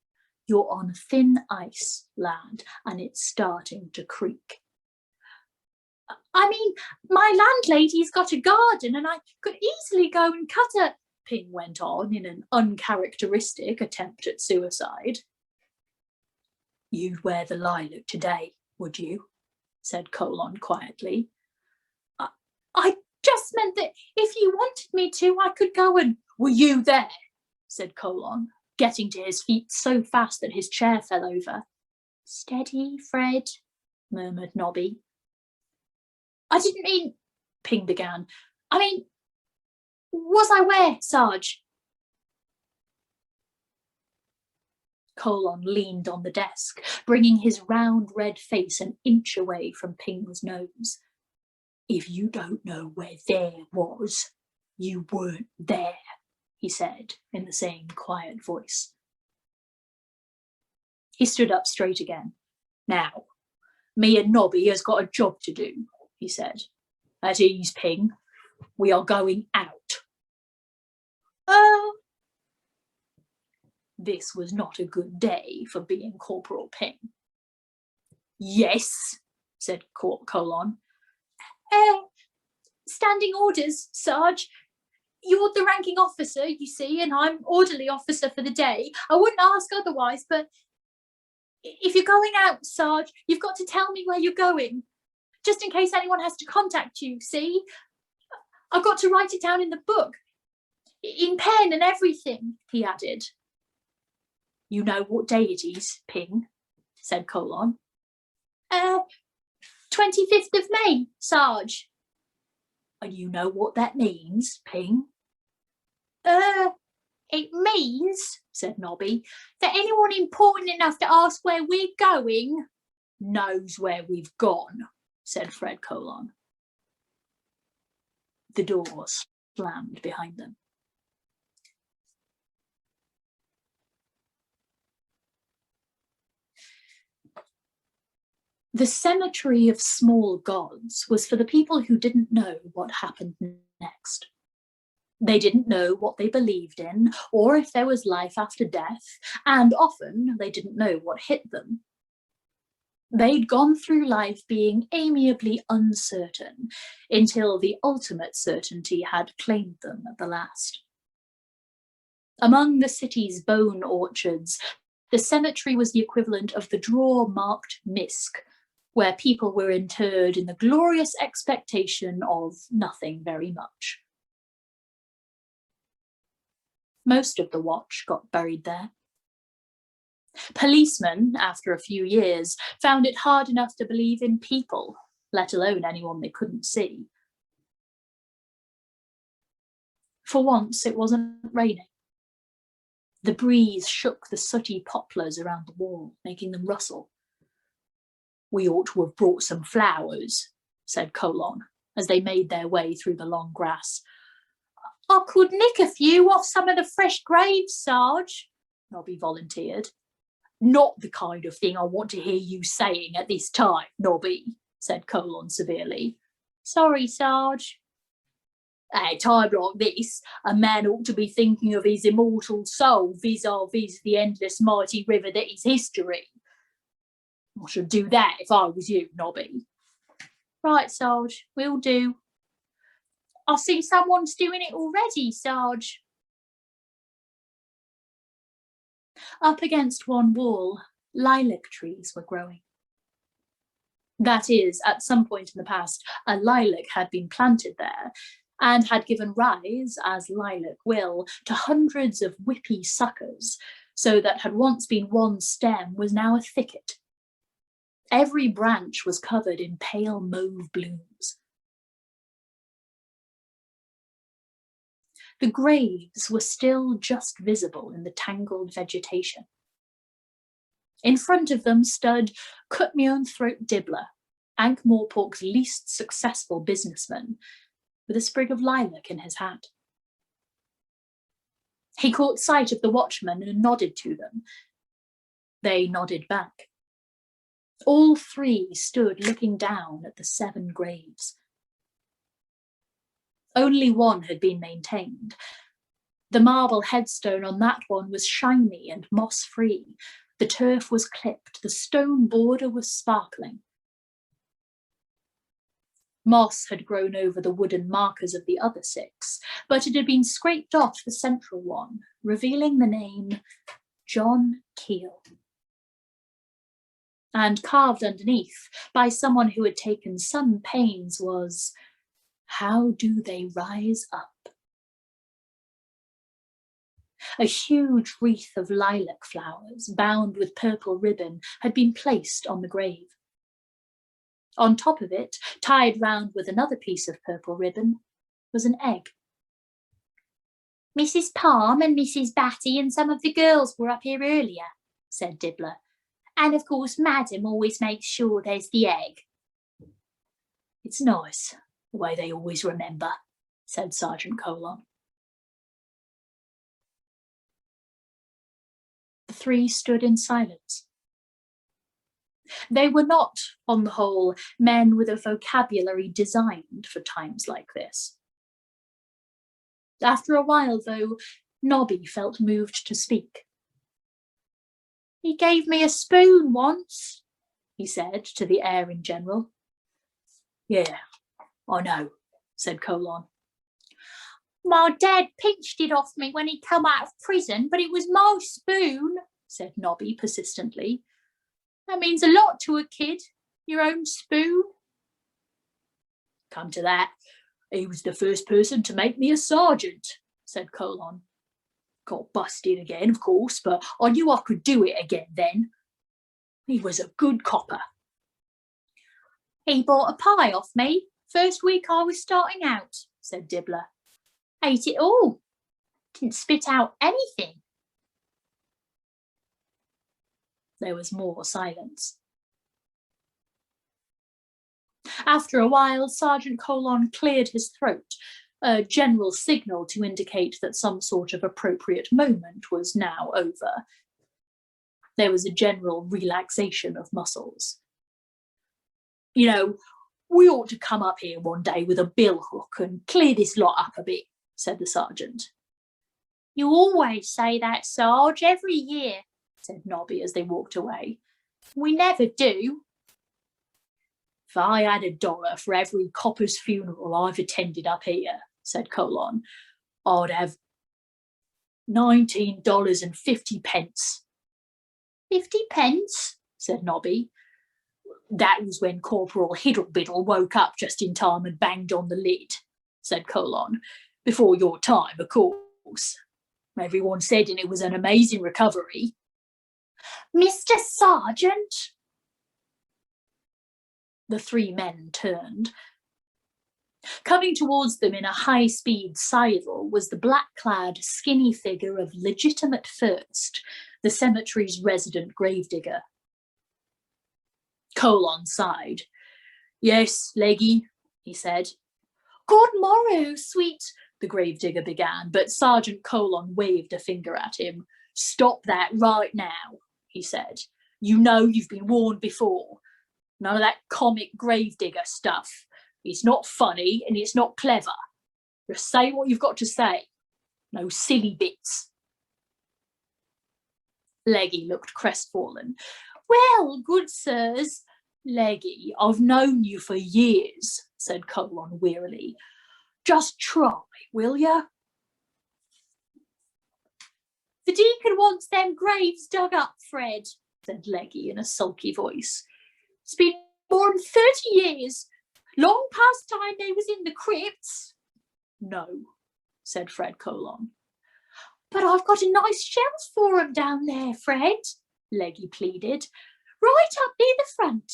"You're on thin ice, lad, and it's starting to creak." I mean, my landlady's got a garden and I could easily go and cut a... Ping went on in an uncharacteristic attempt at suicide. You'd wear the lilac today, would you? Said Colon quietly. I just meant that if you wanted me to, I could go and... Were you there? Said Colon, getting to his feet so fast that his chair fell over. Steady, Fred, murmured Nobby. I didn't mean... Ping began. I mean, was I where, Sarge? Colon leaned on the desk, bringing his round red face an inch away from Ping's nose. If you don't know where there was, you weren't there, he said in the same quiet voice. He stood up straight again. Now, me and Nobby has got a job to do, he said. At ease, Ping. We are going out. This was not a good day for being Corporal Ping. Yes, said Colon. Standing orders, Sarge. You're the ranking officer, you see, and I'm orderly officer for the day. I wouldn't ask otherwise, but if you're going out, Sarge, you've got to tell me where you're going, just in case anyone has to contact you, see? I've got to write it down in the book, in pen and everything, he added. You know what day it is, Ping, said Colon. 25th of May, Sarge. And you know what that means, Ping? It means, said Nobby, that anyone important enough to ask where we're going knows where we've gone, said Fred Colon. The door slammed behind them. The cemetery of small gods was for the people who didn't know what happened next. They didn't know what they believed in, or if there was life after death, and often they didn't know what hit them. They'd gone through life being amiably uncertain until the ultimate certainty had claimed them at the last. Among the city's bone orchards, the cemetery was the equivalent of the drawer-marked misc, where people were interred in the glorious expectation of nothing very much. Most of the watch got buried there. Policemen, after a few years, found it hard enough to believe in people, let alone anyone they couldn't see. For once, it wasn't raining. The breeze shook the sooty poplars around the wall, making them rustle. We ought to have brought some flowers, said Colon, as they made their way through the long grass. I could nick a few off some of the fresh graves, Sarge, Nobby volunteered. Not the kind of thing I want to hear you saying at this time, Nobby, said Colon severely. Sorry, Sarge. At a time like this, a man ought to be thinking of his immortal soul vis-a-vis the endless mighty river that is history. I should do that if I was you, Nobby. Right, Sarge, will do. I see someone's doing it already, Sarge. Up against one wall, lilac trees were growing. That is, at some point in the past, a lilac had been planted there and had given rise, as lilac will, to hundreds of whippy suckers, so that had once been one stem was now a thicket. Every branch was covered in pale mauve blooms. The graves were still just visible in the tangled vegetation. In front of them stood cut-me-own-throat dibbler, Ankh-Morpork's least successful businessman, with a sprig of lilac in his hat. He caught sight of the watchmen and nodded to them. They nodded back. All three stood looking down at the 7 graves. Only one had been maintained. The marble headstone on that one was shiny and moss-free. The turf was clipped, the stone border was sparkling. Moss had grown over the wooden markers of the other 6, but it had been scraped off the central one, revealing the name John Keel. And carved underneath, by someone who had taken some pains, was, "How do they rise up?" A huge wreath of lilac flowers, bound with purple ribbon, had been placed on the grave. On top of it, tied round with another piece of purple ribbon, was an egg. "Mrs. Palm and Mrs. Batty and some of the girls were up here earlier," said Dibbler. "And of course Madam always makes sure there's the egg." "It's nice, the way they always remember," said Sergeant Colon. The 3 stood in silence. They were not, on the whole, men with a vocabulary designed for times like this. After a while, though, Nobby felt moved to speak. "He gave me a spoon once," he said to the air in general. "Yeah, I know," said Colon. "My dad pinched it off me when he come out of prison, but it was my spoon," said Nobby persistently. "That means a lot to a kid, your own spoon." "Come to that, he was the first person to make me a sergeant," said Colon. "Got busted again, of course, but I knew I could do it again then. He was a good copper." "He bought a pie off me first week I was starting out," said Dibbler. "Ate it all. Didn't spit out anything." There was more silence. After a while, Sergeant Colon cleared his throat, a general signal to indicate that some sort of appropriate moment was now over. There was a general relaxation of muscles. "You know, we ought to come up here one day with a billhook and clear this lot up a bit," said the sergeant. "You always say that, Sarge, every year," said Nobby as they walked away. "We never do." "If I had $1 for every copper's funeral I've attended up here," said Colon, "I'd have $19.50. 50p, said Nobby. "That was when Corporal Hiddlebiddle woke up just in time and banged on the lid," said Colon. "Before your time, of course. Everyone said it was an amazing recovery." "Mr. Sergeant!" The 3 men turned. Coming towards them in a high-speed sidle was the black-clad, skinny figure of Legitimate First, the cemetery's resident gravedigger. Colon sighed. "Yes, Leggy," he said. "Good morrow, sweet," the gravedigger began, but Sergeant Colon waved a finger at him. "Stop that right now," he said. "You know you've been warned before. None of that comic gravedigger stuff. It's not funny and it's not clever. Just say what you've got to say. No silly bits." Leggy looked crestfallen. "Well, good sirs." "Leggy, I've known you for years," said Colon wearily. "Just try, will ya?" "The deacon wants them graves dug up, Fred," said Leggy in a sulky voice. "It's been more than 30 years. Long past time they was in the crypts." "No," said Fred Colon. "But I've got a nice shelf for 'em down there, Fred," Leggy pleaded. right up near the front.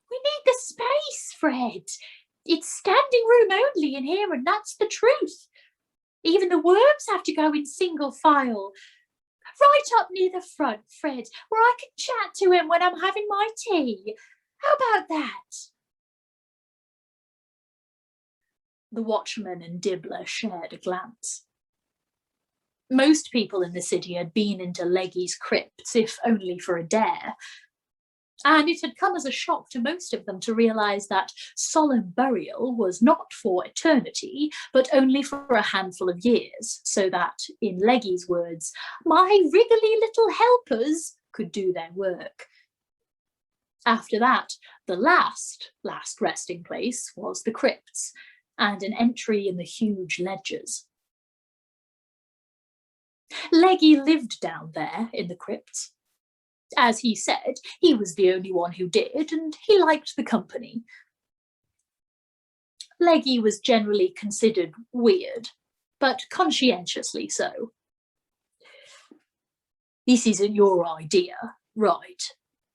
We need the space, Fred. It's standing room only in here, and that's the truth. Even the worms have to go in single file. Right up near the front, Fred, where I can chat to him when I'm having my tea. How about that? The watchman and Dibbler shared a glance. Most people in the city had been into Leggy's crypts, if only for a dare, and it had come as a shock to most of them to realise that solemn burial was not for eternity, but only for a handful of years, so that, in Leggy's words, my wriggly little helpers could do their work. After that, the last resting place was the crypts, and an entry in the huge ledgers. Leggy lived down there in the crypts. As he said, he was the only one who did, and he liked the company. Leggy was generally considered weird, but conscientiously so. This isn't your idea, right?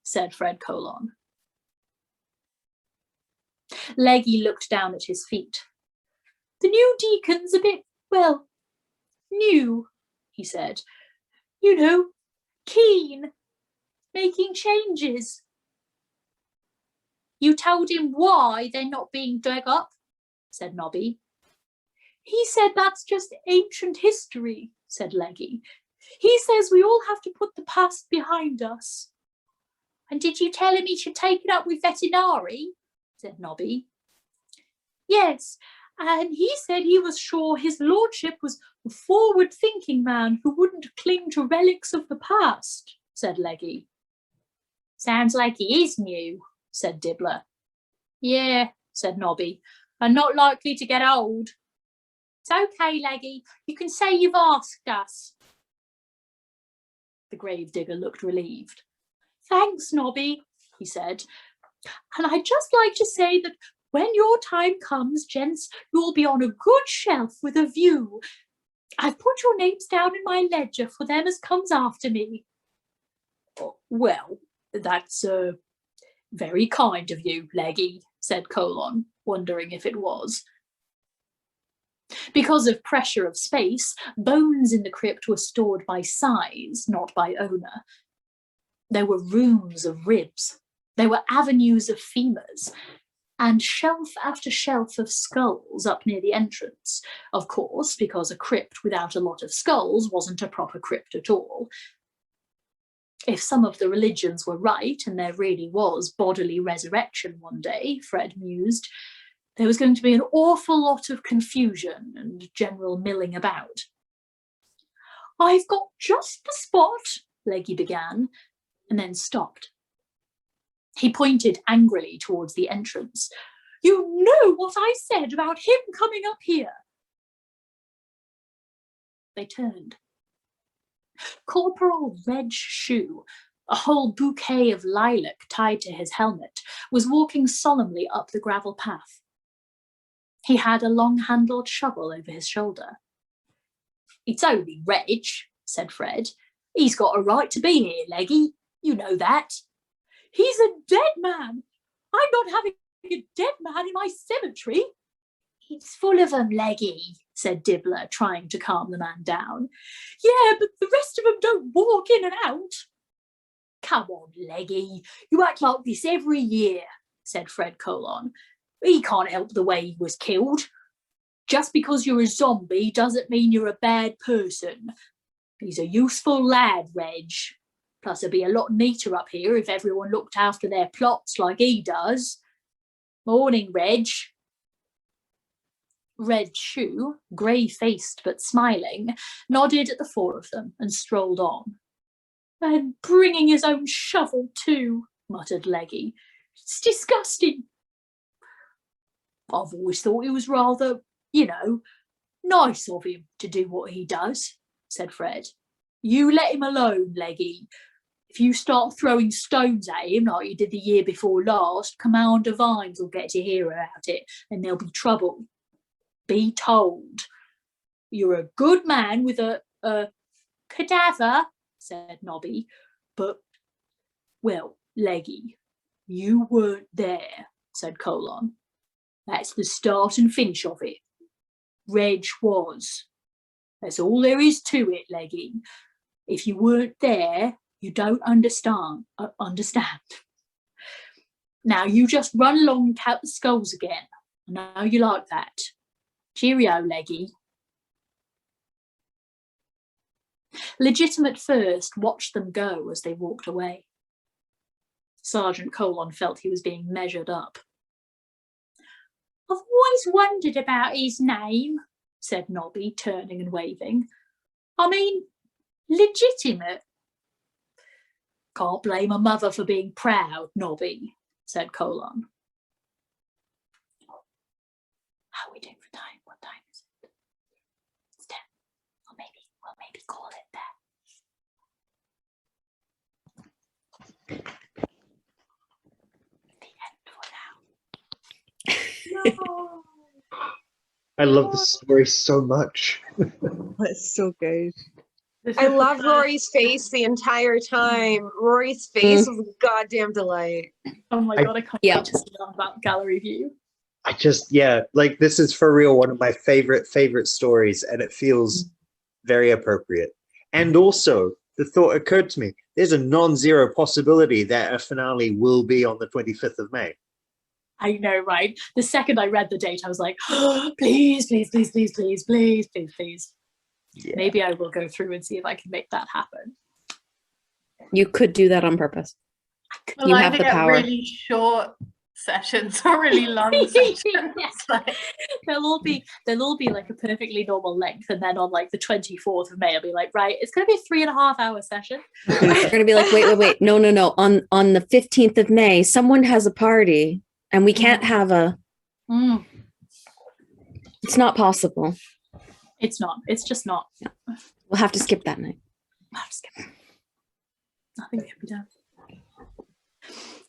Said Fred Colon. Leggy looked down at his feet. The new deacon's a bit, well, new, he said. You know, keen, making changes. You told him why they're not being dug up? Said Nobby. He said that's just ancient history, said Leggy. He says we all have to put the past behind us. And did you tell him he should take it up with veterinary? Said Nobby. Yes, and he said he was sure his lordship was a forward-thinking man who wouldn't cling to relics of the past, said Leggy. Sounds like he is new, said Dibbler. Yeah, said Nobby, and not likely to get old. It's okay, Leggy, you can say you've asked us. The gravedigger looked relieved. Thanks, Nobby, he said. And I'd just like to say that when your time comes, gents, you'll be on a good shelf with a view. I've put your names down in my ledger for them as comes after me. Well, that's very kind of you, Leggy, said Colon, wondering if it was. Because of pressure of space, bones in the crypt were stored by size, not by owner. There were rooms of ribs. There were avenues of femurs, and shelf after shelf of skulls up near the entrance. Of course, because a crypt without a lot of skulls wasn't a proper crypt at all. If some of the religions were right, and there really was bodily resurrection one day, Fred mused, there was going to be an awful lot of confusion and general milling about. I've got just the spot, Leggy began, and then stopped. He pointed angrily towards the entrance. You know what I said about him coming up here. They turned. Corporal Reg Shoe, a whole bouquet of lilac tied to his helmet, was walking solemnly up the gravel path. He had a long-handled shovel over his shoulder. It's only Reg, said Fred. He's got a right to be here, Leggy. You know that. He's a dead man. I'm not having a dead man in my cemetery. It's full of 'em, Leggy, said Dibbler, trying to calm the man down. Yeah, but the rest of 'em don't walk in and out. Come on, Leggy, you act like this every year, said Fred Colon. He can't help the way he was killed. Just because you're a zombie doesn't mean you're a bad person. He's a useful lad, Reg. Plus it'd be a lot neater up here if everyone looked after their plots like he does. Morning, Reg. Red Shoe, grey-faced but smiling, nodded at the four of them and strolled on. And bringing his own shovel too, muttered Leggy. It's disgusting. I've always thought it was rather, nice of him to do what he does, said Fred. You let him alone, Leggy. If you start throwing stones at him like you did the year before last, Commander Vines will get to hear about it and there'll be trouble. Be told. You're a good man with a cadaver, said Nobby, but, well, Leggy, you weren't there, said Colon. That's the start and finish of it. Reg was. That's all there is to it, Leggy. If you weren't there, you don't understand. Now you just run along and count the skulls again. I know you like that. Cheerio, Leggy. Legitimate First watched them go as they walked away. Sergeant Colon felt he was being measured up. I've always wondered about his name, said Nobby, turning and waving. I mean, legitimate. Can't blame a mother for being proud, Nobby, said Colon. How are we doing for time? What time is it? It's 10. Or we'll maybe call it there. The end for now. No. I love this story so much. That's so good. I love Rory's face the entire time. Rory's face was a goddamn delight. Oh my god, I can't wait to see that gallery view. I just, like, this is for real one of my favorite stories, and it feels very appropriate. And also, the thought occurred to me, there's a non-zero possibility that a finale will be on the 25th of May. I know, right? The second I read the date, I was like, oh, please, please, please, please, please, please, please, please. Yeah. Maybe I will go through and see if I can make that happen. You could do that on purpose. Well, you have the power. Really short sessions or really long sessions. Yes. They'll all be like a perfectly normal length, and then on like the 24th of May, I'll be like, right, it's going to be a 3.5-hour session. You're going to be like, wait, no. On the 15th of May, someone has a party, and we can't have a. It's not possible. It's not. It's just not. Yeah. We'll have to skip that night. Nothing can be done.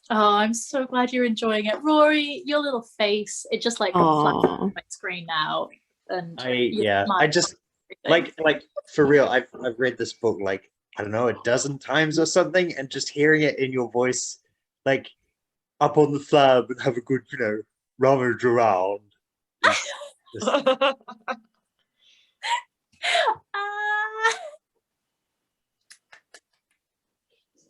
Oh, I'm so glad you're enjoying it, Rory. Your little face, it just like flashes on my screen now. And I just like for real. I've read this book like I don't know a dozen times or something, and just hearing it in your voice, like up on the slab and have a good rummage around.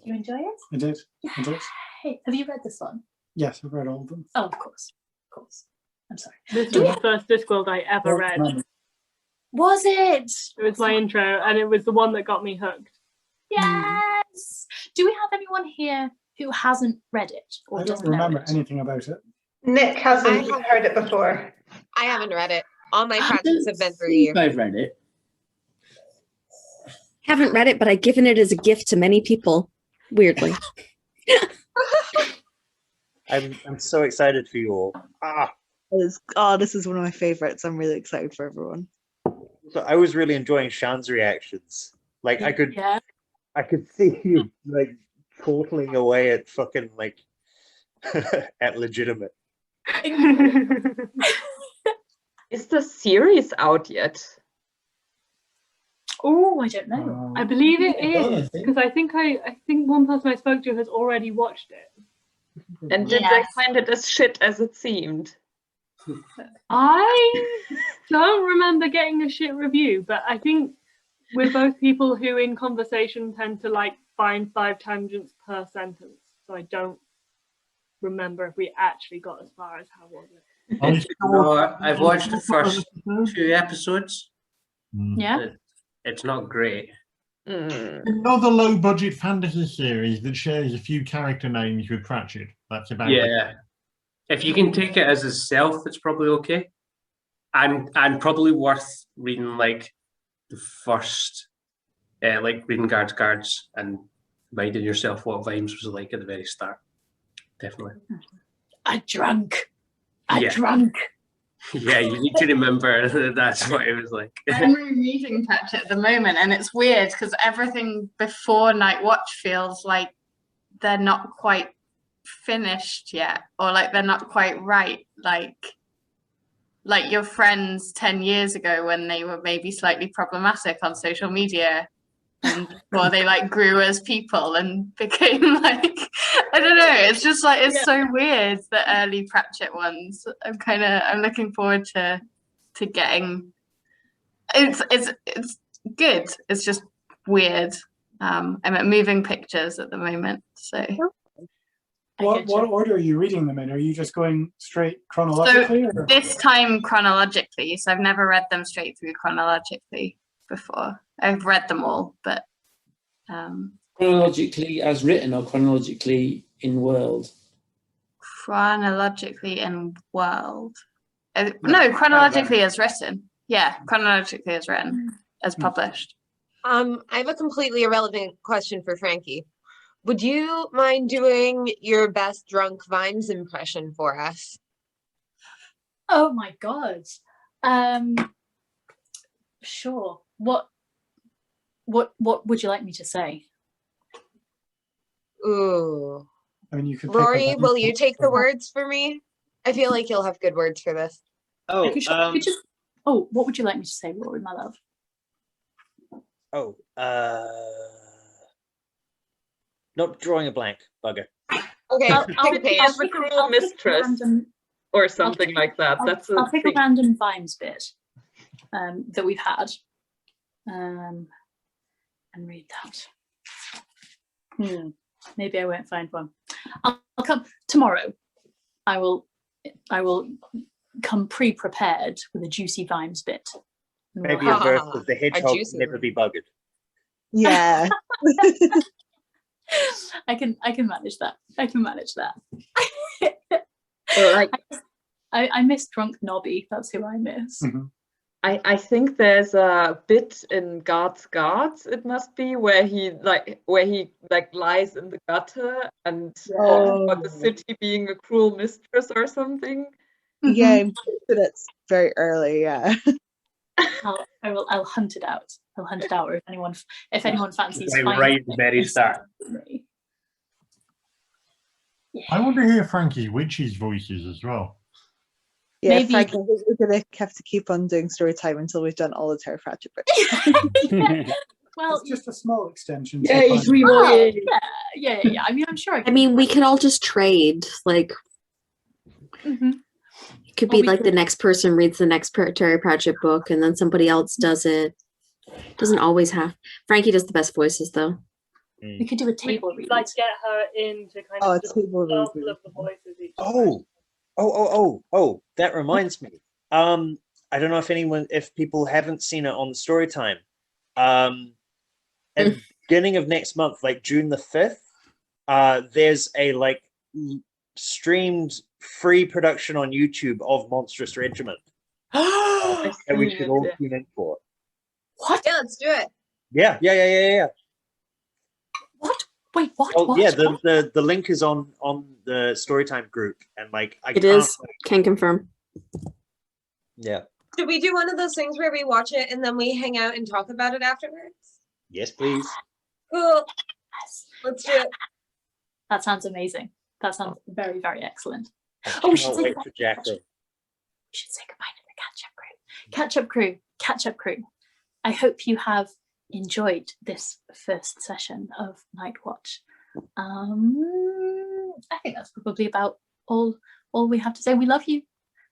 You enjoy it? I did. I did. Hey, have you read this one? Yes, I've read all of them. Oh, of course. I'm sorry. This was the first Discworld I ever read. Was it? It was my intro, and it was the one that got me hooked. Yes. Do we have anyone here who hasn't read it or I don't doesn't know remember it? anything about it. Nick hasn't heard it before. I haven't read it. All my projects have been for you. I've read it. Haven't read it, but I've given it as a gift to many people. Weirdly. I'm so excited for you all. This is one of my favorites. I'm really excited for everyone. So I was really enjoying Shan's reactions. Like I could see you like chortling away at fucking like at legitimate. Is the series out yet? Oh, I don't know. I believe it is because I think one person I spoke to has already watched it. And did they find it as shit as it seemed? I don't remember getting a shit review, but I think we're both people who in conversation tend to like find 5 tangents per sentence. So I don't remember if we actually got as far as how was it. No, I've watched the first 2 episodes. Yeah. It's not great. Another low-budget fantasy series that shares a few character names with Pratchett. That's about it. If you can take it as itself, it's probably okay. And probably worth reading like the first, like reading Guards and reminding yourself what Vimes was like at the very start. Definitely. A drunk. Yeah, you need to remember that's what it was like. I'm rereading Pratchett at the moment, and it's weird because everything before Night Watch feels like they're not quite finished yet, or like they're not quite right. Like your friends 10 years ago when they were maybe slightly problematic on social media and or they like grew as people and became like, I don't know, it's just like it's so weird, the early Pratchett ones. I'm looking forward to getting it's good, it's just weird. I'm at Moving Pictures at the moment, so What order are you reading them in? Are you just going straight chronologically? so this time chronologically, so I've never read them straight through chronologically before. I've read them all, but chronologically as written or chronologically in world? Chronologically in world. No, chronologically as written. Yeah, chronologically as written, as published. I have a completely irrelevant question for Frankie. Would you mind doing your best drunk Vimes impression for us? Oh my god. Sure. What would you like me to say? Ooh. I mean, you could. Rory, will you take the words for me? I feel like you'll have good words for this. Oh, what would you like me to say, Rory, my love? Oh, not drawing a blank, bugger. Okay, I'll have a cruel mistress or something like that. I'll pick a random Vimes bit that we've had and read that. Maybe I won't find one. I'll come tomorrow. I will come pre-prepared with a juicy Vimes bit. Maybe a verse of the hedgehog can never be buggered. Yeah. I can manage that. Well, I miss drunk Nobby. That's who I miss. Mm-hmm. I think there's a bit in Guards, it must be, where he lies in the gutter and talks about the city being a cruel mistress or something. Yeah, I'm sure that's very early. Yeah. I'll hunt it out. Or if anyone fancies Like finding right at the it, very start. I want to hear Frankie's witches' voices as well. Yeah, Maybe- Frank, I think we're going to have to keep on doing story time until we've done all the Terry Pratchett books. Well, it's just a small extension. Yay, so 3 more years. Yeah. I mean, I'm sure. I mean, we could all just trade. Like, it could be like the next person reads the next Terry Pratchett book, and then somebody else does it. Doesn't always have. Frankie does the best voices, though. We could do a table read. Like get her in to kind of just table read. sample of the voices each Oh, that reminds me. I don't know if people haven't seen it on the Storytime. At the beginning of next month, like June the 5th, there's a streamed free production on YouTube of Monstrous Regiment. That we should all tune in for. What? Yeah, let's do it. Yeah. What? Wait, what? Oh, what? yeah, the link is on the Storytime group, and It is. Can confirm. Yeah. Should we do one of those things where we watch it and then we hang out and talk about it afterwards? Yes, please. Cool. Let's do it. That sounds amazing. That sounds very, very excellent. We should wait for Jacko. We should say goodbye to the catch-up crew. I hope you have enjoyed this first session of Night Watch. I think that's probably about all we have to say. We love you.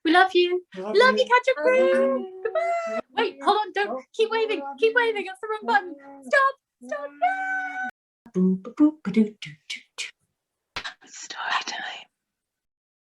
Love you, catch-up crew. Goodbye. Wait, hold on, don't keep waving. That's the wrong button. Stop. Story time.